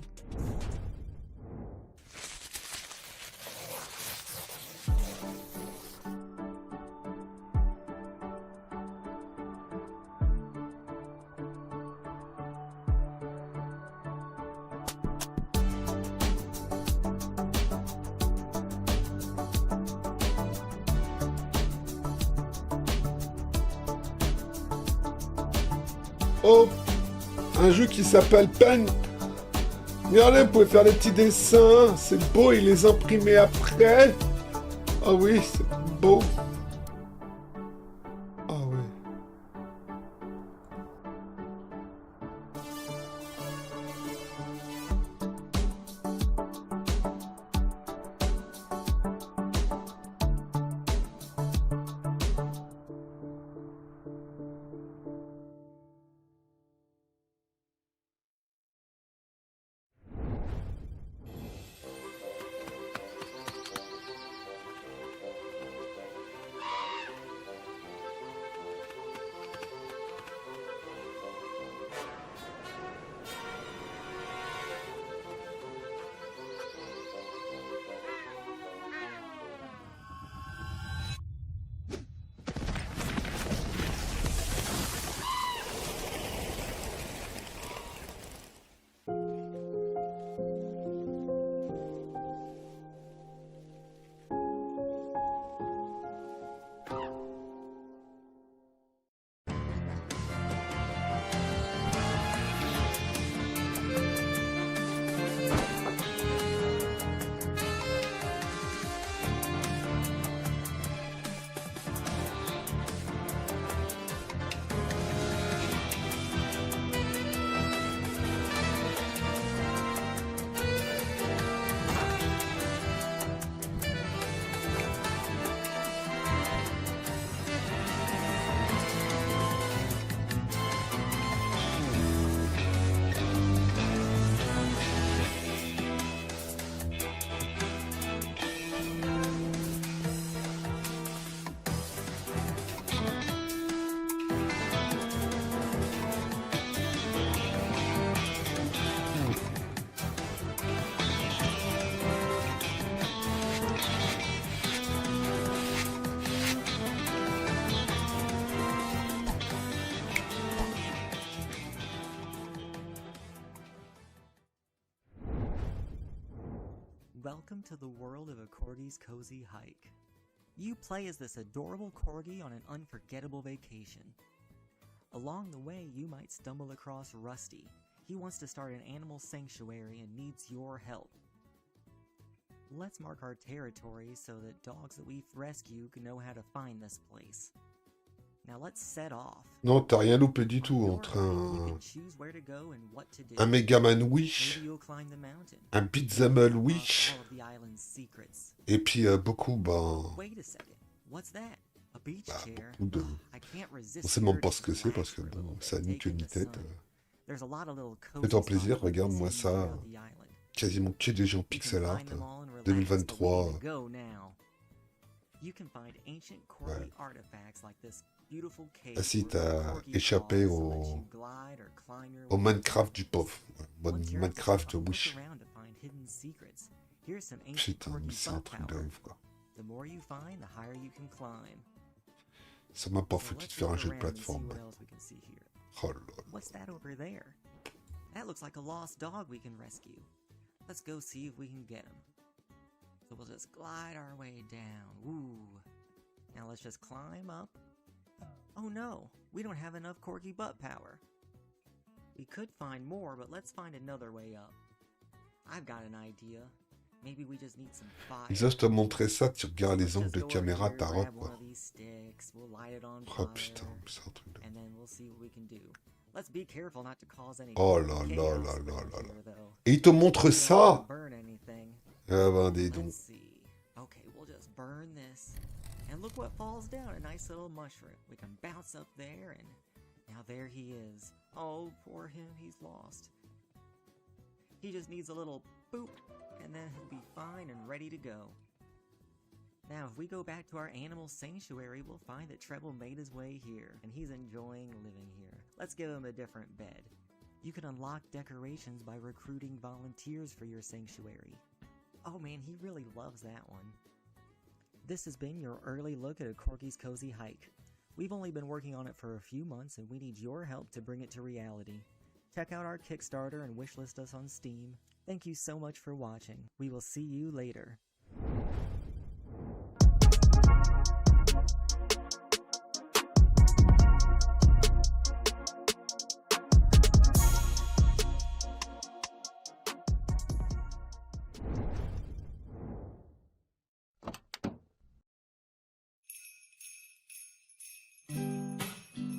Oh, un jeu qui s'appelle Pen. Regardez, vous pouvez faire des petits dessins, c'est beau, il les imprimait après. Ah oui, c'est beau. Ah oui. Welcome to the world of a Corgi's cozy hike. You play as this adorable Corgi on an unforgettable vacation. Along the way, you might stumble across Rusty. He wants to start an animal sanctuary and needs your help. Let's mark our territory so that dogs that we rescue can know how to find this place. Now let's set off. Non, t'as rien loupé du tout entre un Megaman Wish, un Beat'em Wish, et puis beaucoup, beaucoup de... On sait même pas ce que c'est parce que bon, ça n'a ni queue ni tête. Fais-toi plaisir, regarde-moi ça. Quasiment que des gens en pixel art. 2023. Ouais. Ah si, t'as échappé au Minecraft du pauvre. Minecraft Wish. Putain, mais c'est un truc de ouf, quoi. Ça m'a pas foutu de faire un jeu de plateforme. Oh là là. What's that over there? That looks like a lost dog we can rescue. Let's go see if we can get him. So we'll just glide our way down. Ooh. Now let's just climb up. Oh no, we don't have enough corgi butt power. We could find more, but let's find another way up. I've got an idea. Maybe we just need some fire. Ils osent te montrer ça, tu regardes les angles de caméra, t'as rock, quoi. Oh putain, c'est un truc de... Oh là là là là là là. Et ils te montrent ça. Ah ben dis donc. Okay, we'll just burn this. And look what falls down, a nice little mushroom. We can bounce up there and now there he is. Oh, poor him, he's lost. He just needs a little boop and then he'll be fine and ready to go. Now, if we go back to our animal sanctuary, we'll find that Treble made his way here, and he's enjoying living here. Let's give him a different bed. You can unlock decorations by recruiting volunteers for your sanctuary. Oh man, he really loves that one. This has been your early look at a Corgi's Cozy Hike. We've only been working on it for a few months, and we need your help to bring it to reality. Check out our Kickstarter and wishlist us on Steam. Thank you so much for watching. We will see you later.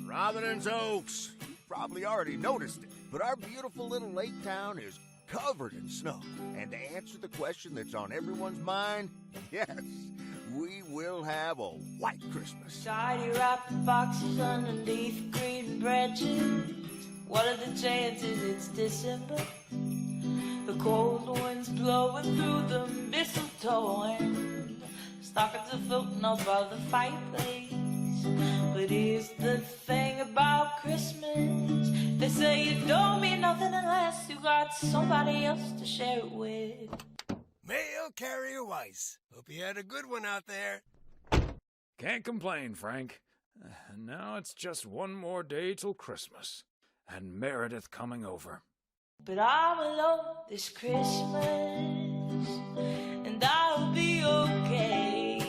Providence Oaks. You probably already noticed it, but our beautiful little lake town is covered in snow. And to answer the question that's on everyone's mind, yes, we will have a white Christmas. Tidy wrap the boxes underneath green branches. What are the chances it's December? The cold winds blowing through the mistletoe and stockings are floating up by the fireplace. But here's the thing about Christmas. They say it don't mean nothing unless you got somebody else to share it with. Mail carrier Weiss. Hope you had a good one out there. Can't complain, Frank. Now it's just one more day till Christmas. And Meredith coming over. But I'm alone this Christmas, and I'll be okay.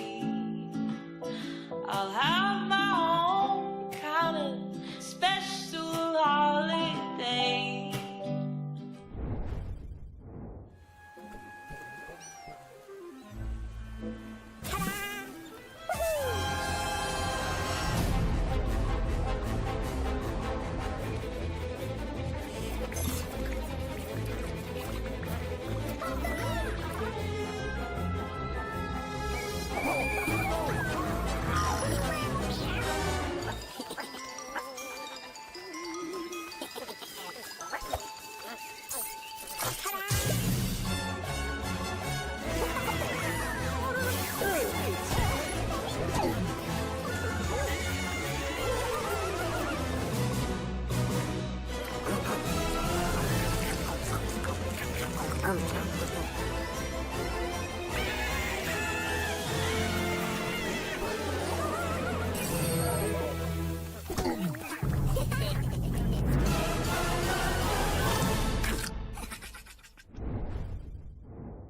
I'll have my own kind of special holiday.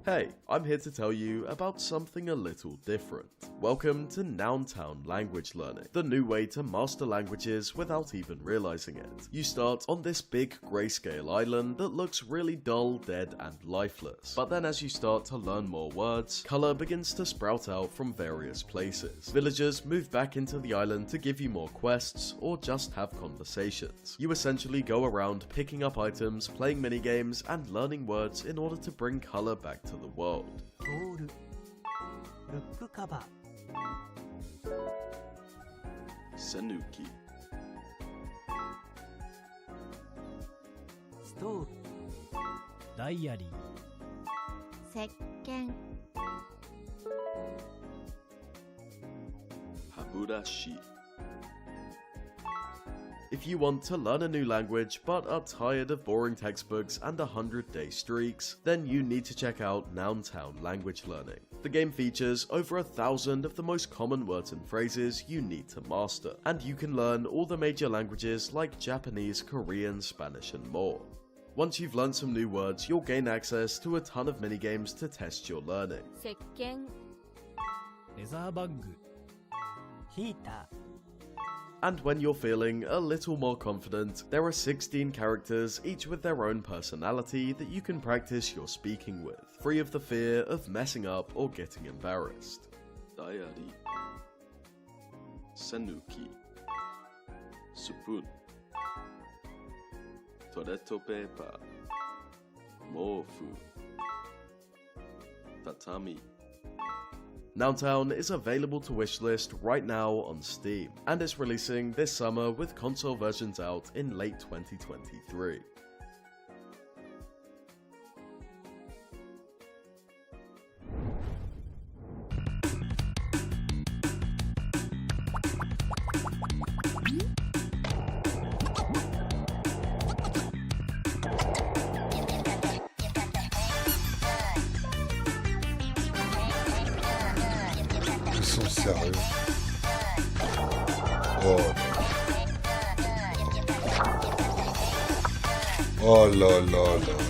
Hey, I'm here to tell you about something a little different. welcome to Nountown Language Learning, the new way to master languages without even realizing it. You start on this big grayscale island that looks really dull, dead, and lifeless. But then as you start to learn more words, color begins to sprout out from various places. Villagers move back into the island to give you more quests or just have conversations. You essentially go around picking up items, playing minigames, and learning words in order to bring color back to the world. ルックカバー Sanuki. ストールダイアリー石鹸 Haburashi. If you want to learn a new language but are tired of boring textbooks and 100-day streaks, then you need to check out Nountown Language Learning. The game features over 1,000 of the most common words and phrases you need to master, and you can learn all the major languages like Japanese, Korean, Spanish, and more. Once you've learned some new words, you'll gain access to a ton of minigames to test your learning. 石鹸 レザーバッグヒーター And when you're feeling a little more confident, there are 16 characters, each with their own personality that you can practice your speaking with, free of the fear of messing up or getting embarrassed. Diary, Sanuki, Spoon, Toilet paper, Mofu, Tatami. Nountown is available to wishlist right now on Steam, and is releasing this summer with console versions out in late 2023. Ils sont sérieux. Oh. Oh là là là.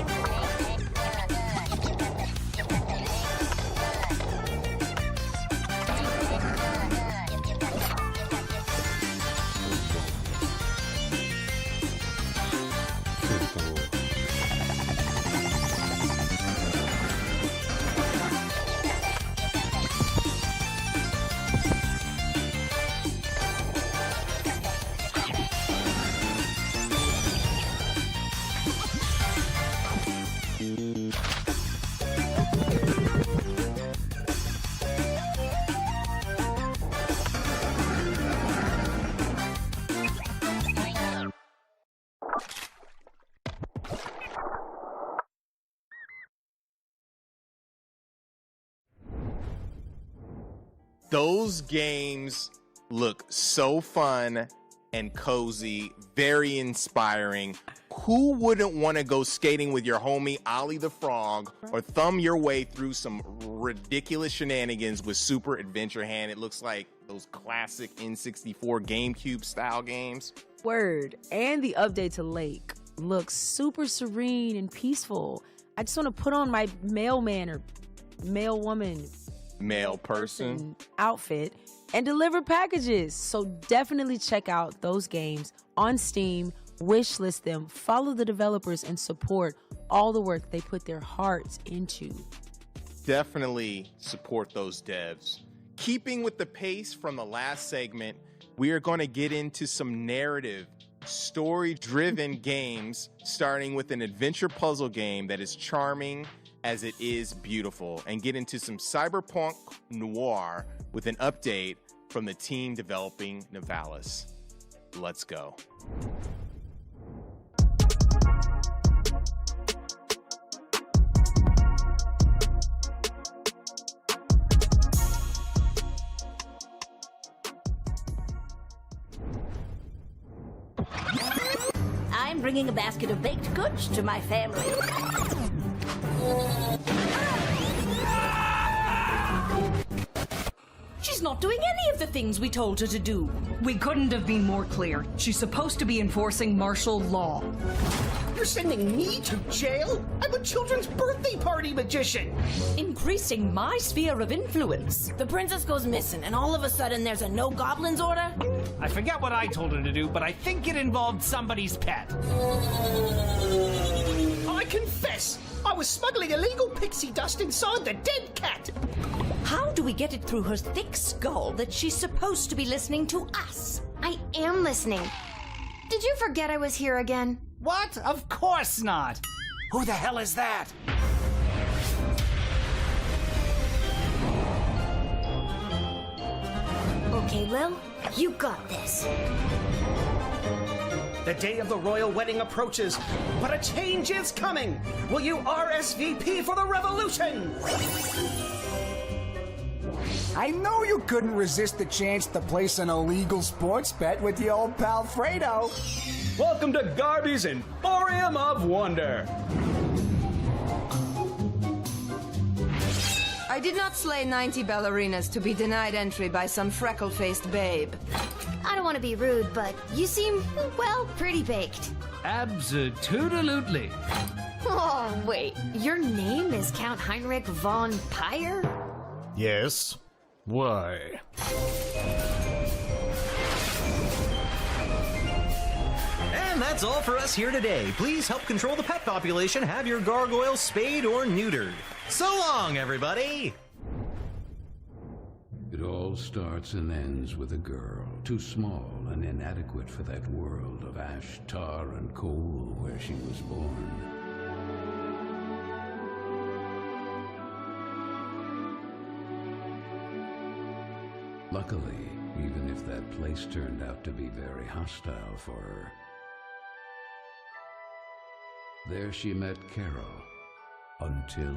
Those games look so fun and cozy, very inspiring. Who wouldn't want to go skating with your homie Ollie the Frog or thumb your way through some ridiculous shenanigans with Super Adventure Hand? It looks like those classic N64 GameCube style games. Word. And the update to Lake looks super serene and peaceful. I just want to put on my mailman or mail woman male person outfit and deliver packages. So definitely check out those games on Steam, wishlist them, follow the developers, and support all the work they put their hearts into. Definitely support those devs. Keeping with the pace from the last segment, we are going to get into some narrative, story-driven games, starting with an adventure puzzle game that is charming as it is beautiful, and get into some cyberpunk noir with an update from the team developing Nivalis. Let's go. I'm bringing a basket of baked goods to my family. She She's not doing any of the things we told her to do. We couldn't have been more clear. She's supposed to be enforcing martial law. You're sending me to jail? I'm a children's birthday party magician. Increasing my sphere of influence. The princess goes missing, and all of a sudden there's a no goblins order? I forget what I told her to do, but I think it involved somebody's pet. I confess, I was smuggling illegal pixie dust inside the dead cat. How do we get it through her thick skull that she's supposed to be listening to us? I am listening. Did you forget I was here again? What? Of course not. Who the hell is that? Okay, Lil, you got this. The day of the royal wedding approaches, but a change is coming. Will you RSVP for the revolution? I know you couldn't resist the chance to place an illegal sports bet with your old pal Fredo. Welcome to Garby's Emporium of Wonder. I did not slay 90 ballerinas to be denied entry by some freckle-faced babe. I don't want to be rude, but you seem, well, pretty baked. Absolutely. Oh, wait. Your name is Count Heinrich von Pyre? Yes. Why? And that's all for us here today. Please help control the pet population. Have your gargoyles spayed or neutered. So long, everybody! It all starts and ends with a girl, too small and inadequate for that world of ash, tar, and coal where she was born. Luckily, even if that place turned out to be very hostile for her, there she met Carol, until...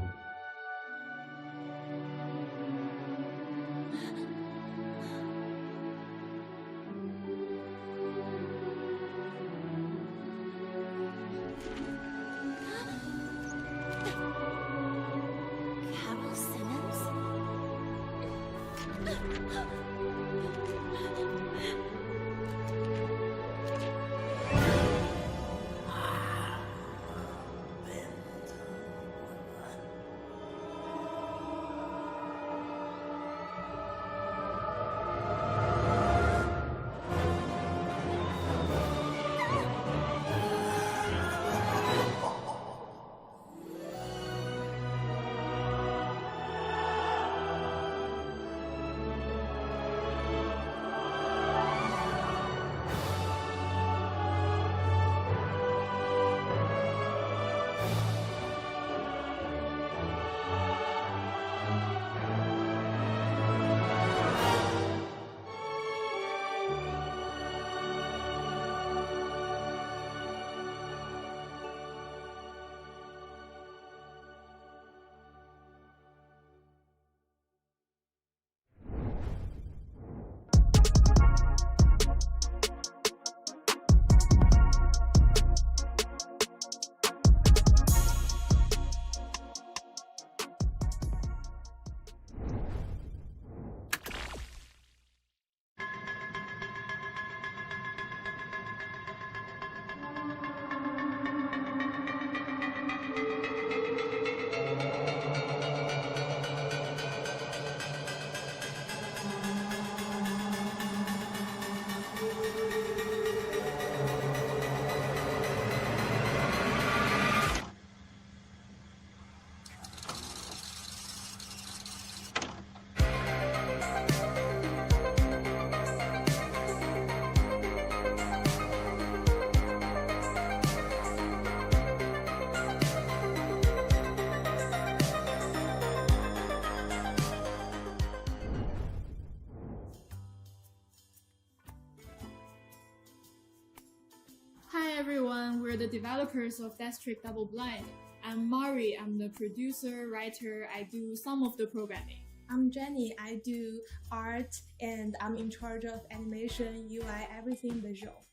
everyone, we're the developers of Death Trick Double Blind. I'm Mari, I'm the producer, writer, I do some of the programming. I'm Jenny, I do art and I'm in charge of animation, UI, everything visual.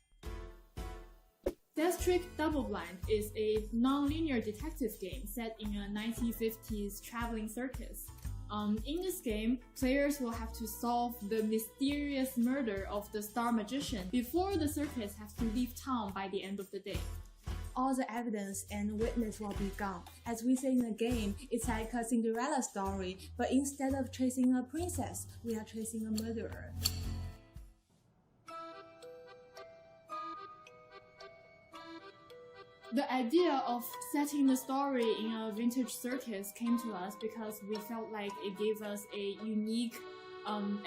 Death Trick Double Blind is a non-linear detective game set in a 1950s traveling circus. In this game, players will have to solve the mysterious murder of the star magician before the circus has to leave town by the end of the day. All the evidence and witness will be gone. As we say in the game, it's like a Cinderella story, but instead of chasing a princess, we are chasing a murderer. The idea of setting the story in a vintage circus came to us because we felt like it gave us a unique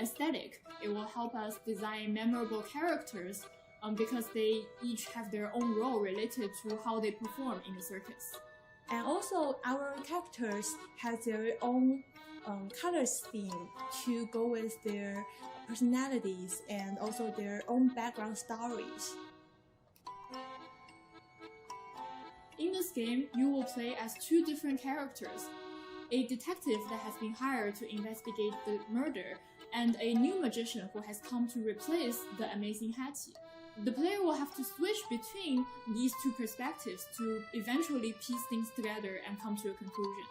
aesthetic. It will help us design memorable characters because they each have their own role related to how they perform in the circus. And also, our characters have their own color scheme to go with their personalities and also their own background stories. In this game, you will play as two different characters, a detective that has been hired to investigate the murder, and a new magician who has come to replace the amazing Hattie. The player will have to switch between these two perspectives to eventually piece things together and come to a conclusion.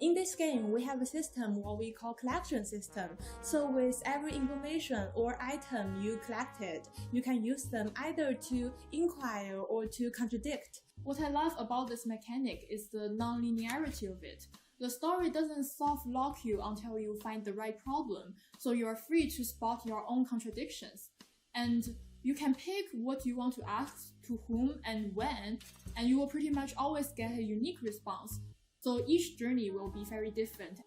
In this game, we have a system what we call collection system. So with every information or item you collected, you can use them either to inquire or to contradict. What I love about this mechanic is the non-linearity of it. The story doesn't soft lock you until you find the right problem, so you are free to spot your own contradictions. And you can pick what you want to ask, to whom and when, and you will pretty much always get a unique response. So each journey will be very different.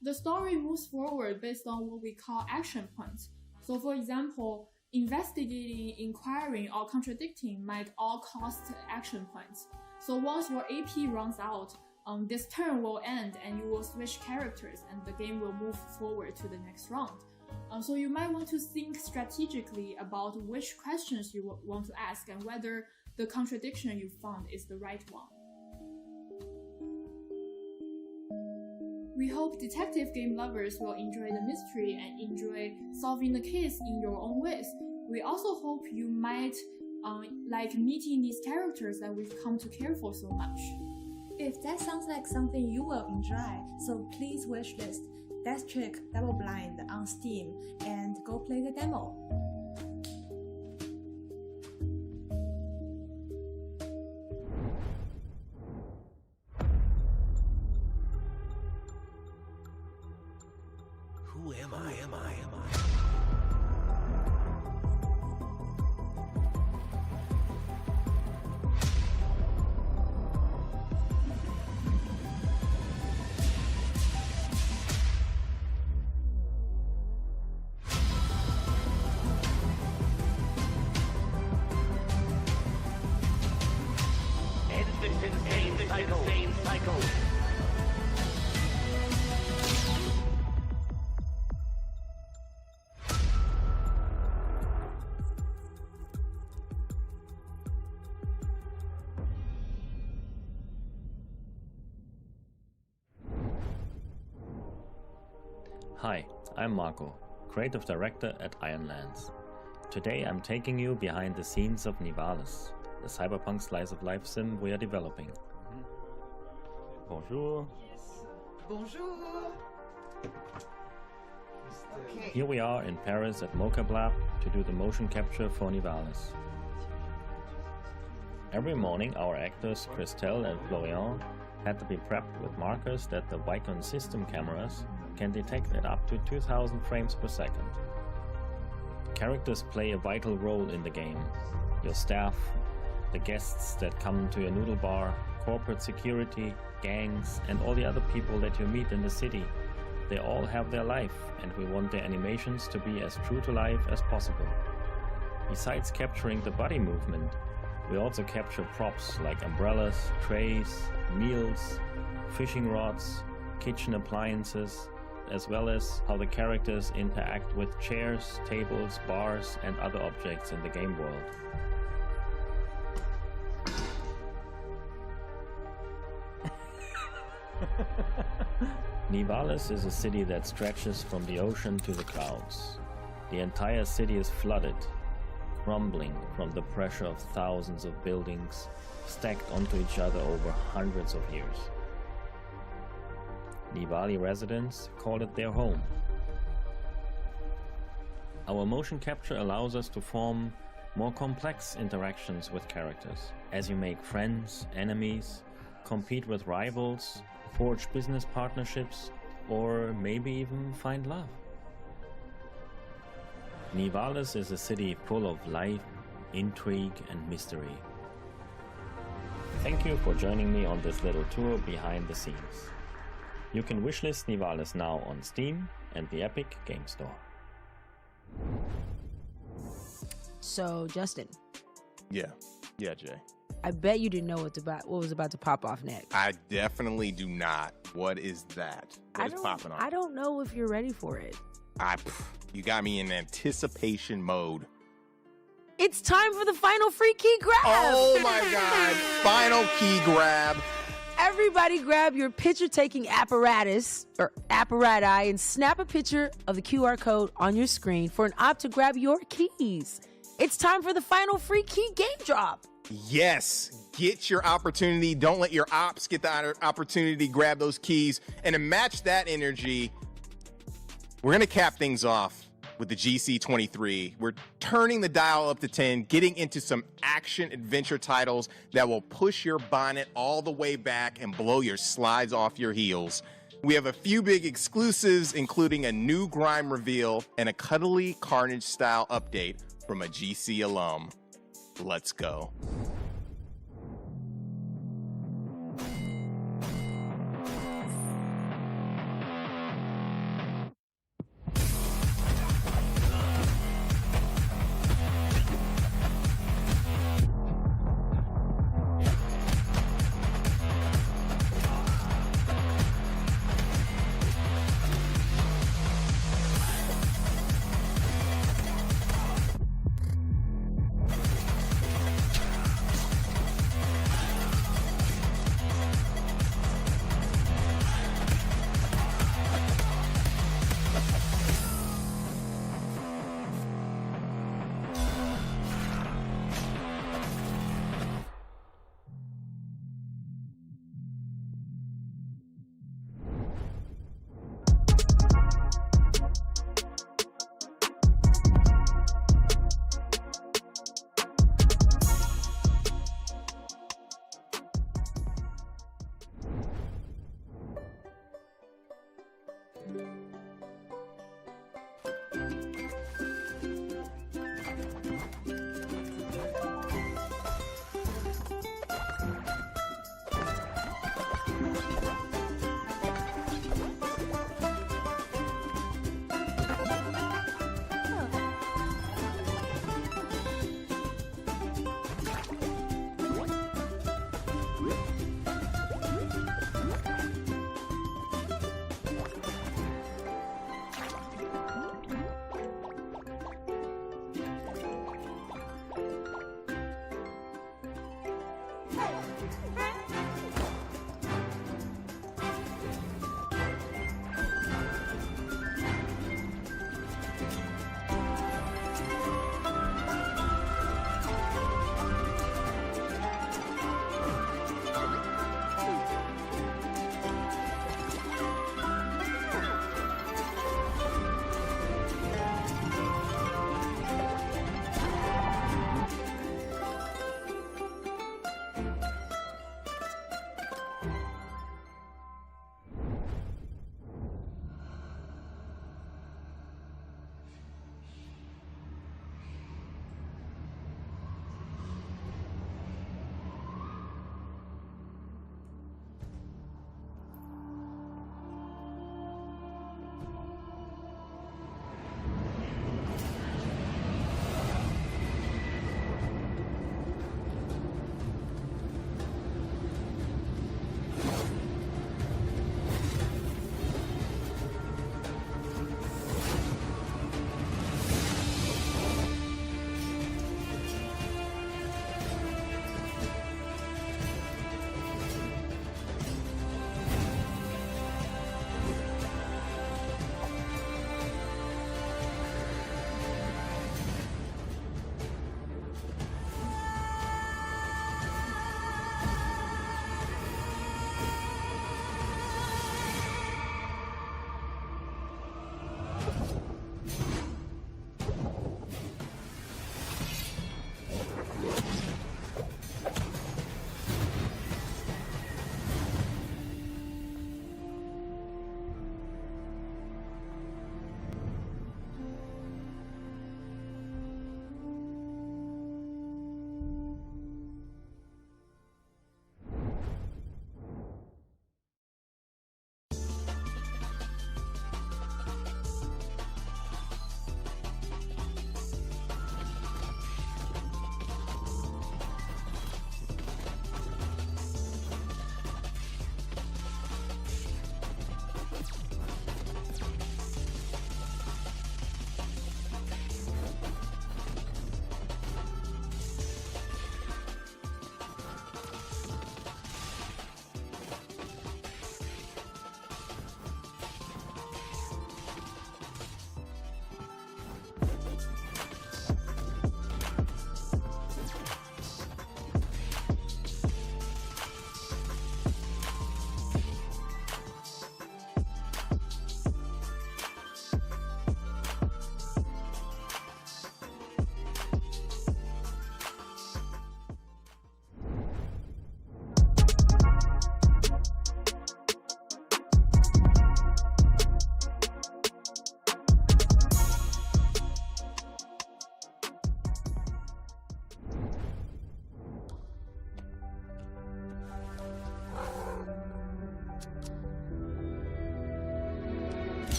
The story moves forward based on what we call action points. So for example, investigating, inquiring, or contradicting might all cost action points. So once your AP runs out, this turn will end and you will switch characters and the game will move forward to the next round. So you might want to think strategically about which questions you want to ask and whether the contradiction you found is the right one. We hope detective game lovers will enjoy the mystery and enjoy solving the case in your own ways. We also hope you might like meeting these characters that we've come to care for so much. If that sounds like something you will enjoy, so please wishlist Death Trick Double Blind on Steam and go play the demo. Who am I? Hi, I'm Marco, creative director at Ironlands. Today I'm taking you behind the scenes of Nivalis, the cyberpunk slice of life sim we are developing. Bonjour. Bonjour. Okay. Here we are in Paris at Mocap Lab to do the motion capture for Nivalis. Every morning our actors Christelle and Florian had to be prepped with markers that the Vicon system cameras can detect at up to 2000 frames per second. Characters play a vital role in the game. Your staff, the guests that come to your noodle bar, corporate security, gangs, and all the other people that you meet in the city. They all have their life, and we want their animations to be as true to life as possible. Besides capturing the body movement, we also capture props like umbrellas, trays, meals, fishing rods, kitchen appliances, as well as how the characters interact with chairs, tables, bars, and other objects in the game world. Nivalis is a city that stretches from the ocean to the clouds. The entire city is flooded, crumbling from the pressure of thousands of buildings stacked onto each other over hundreds of years. Nivali residents call it their home. Our motion capture allows us to form more complex interactions with characters, as you make friends, enemies, compete with rivals, forge business partnerships, or maybe even find love. Nivalis is a city full of life, intrigue, and mystery. Thank you for joining me on this little tour behind the scenes. You can wishlist Nivalis now on Steam and the Epic Game Store. So, Justin. Yeah, Jay. I bet you didn't know what was about to pop off next. I definitely do not. What is that? What is popping off? I don't know if you're ready for it. You got me in anticipation mode. It's time for the final free key grab. Oh my God. Final key grab. Everybody grab your picture-taking apparatus or apparati and snap a picture of the QR code on your screen for an op to grab your keys. It's time for the final free key game drop. Yes, get your opportunity. Don't let your ops get the opportunity to grab those keys. And to match that energy, we're going to cap things off with the GC23. We're turning the dial up to 10, getting into some action adventure titles that will push your bonnet all the way back and blow your slides off your heels. We have a few big exclusives, including a new grime reveal and a cuddly Carnage style update from a GC alum. Let's go.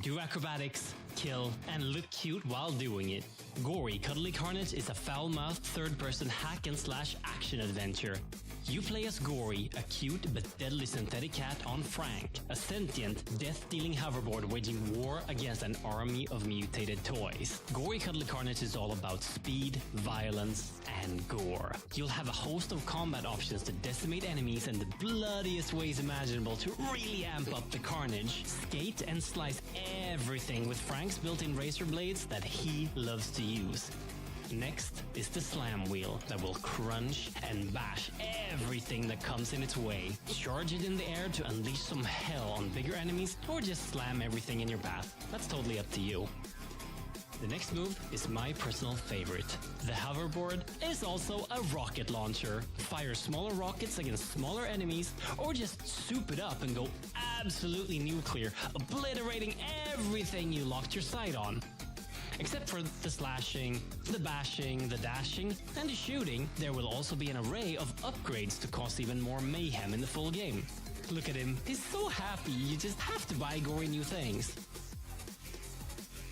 do acrobatics, kill, and look cute while doing it. Gory Cuddly Carnage is a foul-mouthed third-person hack-and-slash action adventure. You play as Gory, a cute but deadly synthetic cat on Frank, a sentient, death-dealing hoverboard waging war against an army of mutated toys. Gory Cuddly Carnage is all about speed, violence, and gore. You'll have a host of combat options to decimate enemies in the bloodiest ways imaginable to really amp up the carnage. Skate and slice everything with Frank's built-in razor blades that he loves to use. Next is the slam wheel that will crunch and bash everything that comes in its way. Charge it in the air to unleash some hell on bigger enemies, or just slam everything in your path. That's totally up to you. The next move is my personal favorite. The hoverboard is also a rocket launcher. Fire smaller rockets against smaller enemies, or just soup it up and go absolutely nuclear, obliterating everything you locked your sight on. Except for the slashing, the bashing, the dashing, and the shooting, there will also be an array of upgrades to cause even more mayhem in the full game. Look at him, he's so happy, you just have to buy gory new things.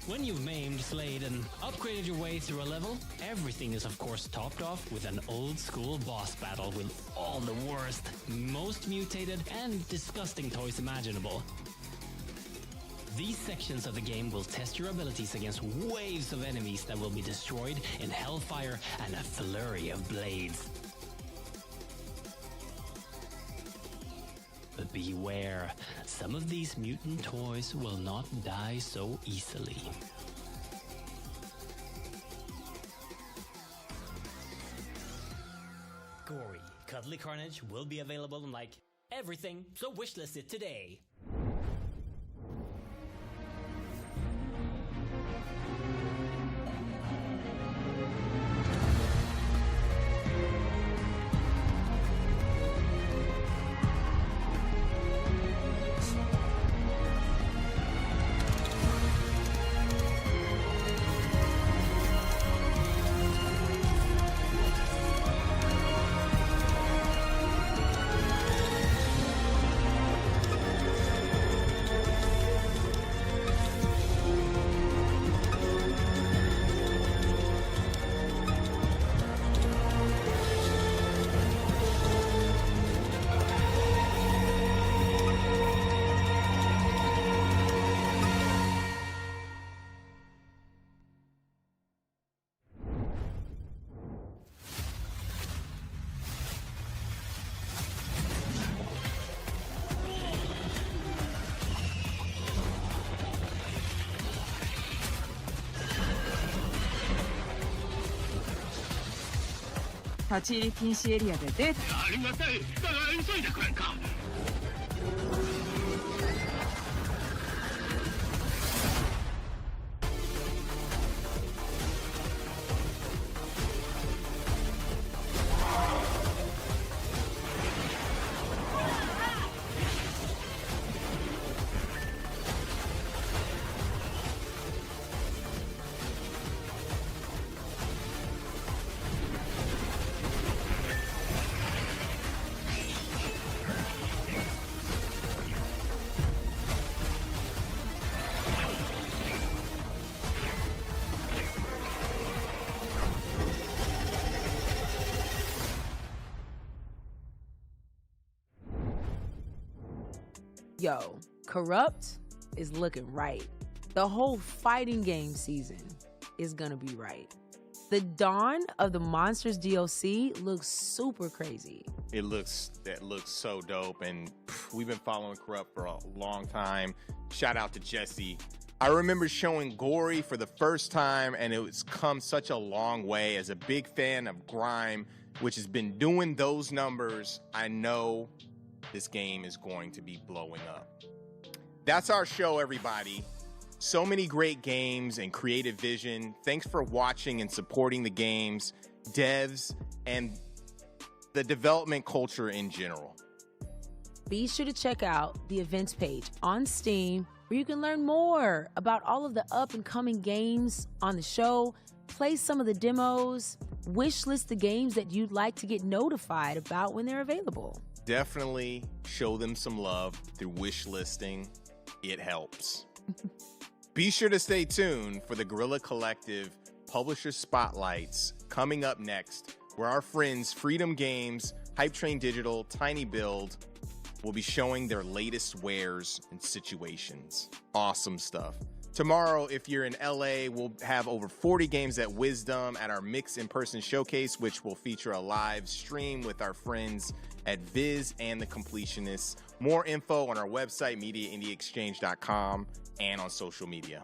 When you've maimed, slayed, and upgraded your way through a level, everything is of course topped off with an old school boss battle with all the worst, most mutated, and disgusting toys imaginable. These sections of the game will test your abilities against waves of enemies that will be destroyed in hellfire and a flurry of blades. But beware, some of these mutant toys will not die so easily. Gory Cuddly Carnage will be available in like everything, so wishlist it today.立ち入り禁止エリアでデータ。ありがたい。だが急いでくれんか。Yo, Corrupt is looking right. The whole fighting game season is gonna be right. The dawn of the Monsters DLC looks super crazy. It looks so dope, and we've been following Corrupt for a long time. Shout out to Jesse. I remember showing Gory for the first time, and it's come such a long way. As a big fan of Grime, which has been doing those numbers, I know this game is going to be blowing up. That's our show, everybody. So many great games and creative vision. Thanks for watching and supporting the games, devs, and the development culture in general. Be sure to check out the events page on Steam, where you can learn more about all of the up-and-coming games on the show, play some of the demos, wishlist the games that you'd like to get notified about when they're available. Definitely show them some love through wish listing. It helps. Be sure to stay tuned for the Guerrilla Collective Publisher Spotlights coming up next, where our friends Freedom Games, Hype Train Digital, Tiny Build will be showing their latest wares and situations. Awesome stuff. Tomorrow, if you're in LA, we'll have over 40 games at Wisdom at our Mix in-person showcase, which will feature a live stream with our friends at Viz and the Completionists. More info on our website, MediaIndieExchange.com, and on social media.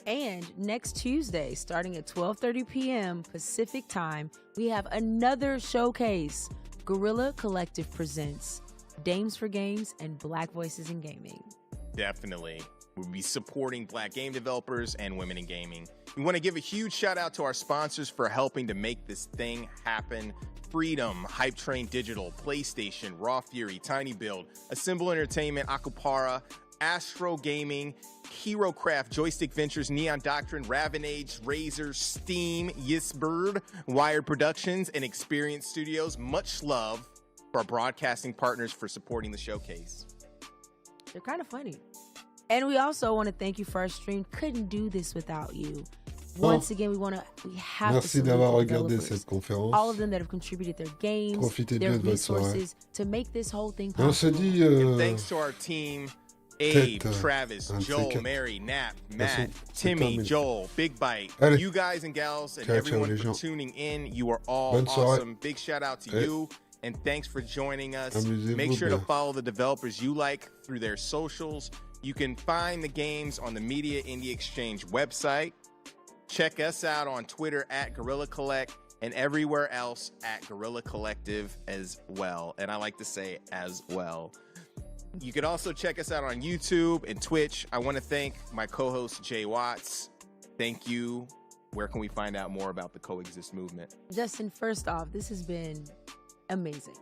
And next Tuesday, starting at 12:30 p.m. Pacific Time, we have another showcase. Guerrilla Collective presents Dames for Games and Black Voices in Gaming. Definitely. We'll be supporting Black game developers and women in gaming. We want to give a huge shout out to our sponsors for helping to make this thing happen. Freedom, Hype Train Digital, PlayStation, Raw Fury, Tiny Build, Assemble Entertainment, Akupara, Astro Gaming, HeroCraft, Joystick Ventures, Neon Doctrine, Ravenage, Razer, Steam, Yisbird, Wired Productions, and Experience Studios. Much love for our broadcasting partners for supporting the showcase. They're kind of funny. And we also want to thank you for our stream. Couldn't do this without you. Once again, we have Merci d'avoir regardé cette conférence. All of them that have contributed their games, Profitez their bien de votre resources to make this whole thing Et on se possible. dit And thanks to our team, Abe, peut-être, Travis, un de ces Joel, quatre. Mary, Nap, De toute Matt, façon, Timmy, terminé. Joel, Big Bite, Allez. you guys and gals, and Ciao, ciao, everyone les for gens. tuning in. You are all Bonne soirée. awesome. Big shout out to Et you, and thanks for joining us. amusez-vous Make sure to bien. follow the developers you like through their socials. You can find the games on the Media Indie Exchange website. Check us out on Twitter at Guerrilla Collect and everywhere else at Guerrilla Collective as well. And I like to say as well. You can also check us out on YouTube and Twitch. I want to thank my co-host, Jay Watts. Thank you. Where can we find out more about the Coexist movement? Justin, first off, this has been amazing.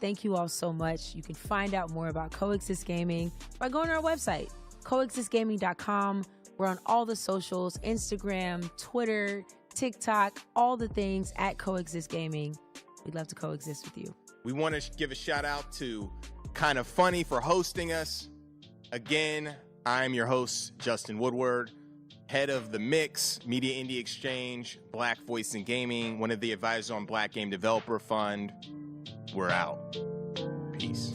Thank you all so much. You can find out more about Coexist Gaming by going to our website, coexistgaming.com. We're on all the socials, Instagram, Twitter, TikTok, all the things at Coexist Gaming. We'd love to coexist with you. We want to give a shout out to Kind of Funny for hosting us. Again, I'm your host, Justin Woodward, head of the Mix, Media Indie Exchange, Black Voice in Gaming, one of the advisors on Black Game Developer Fund. We're out. Peace.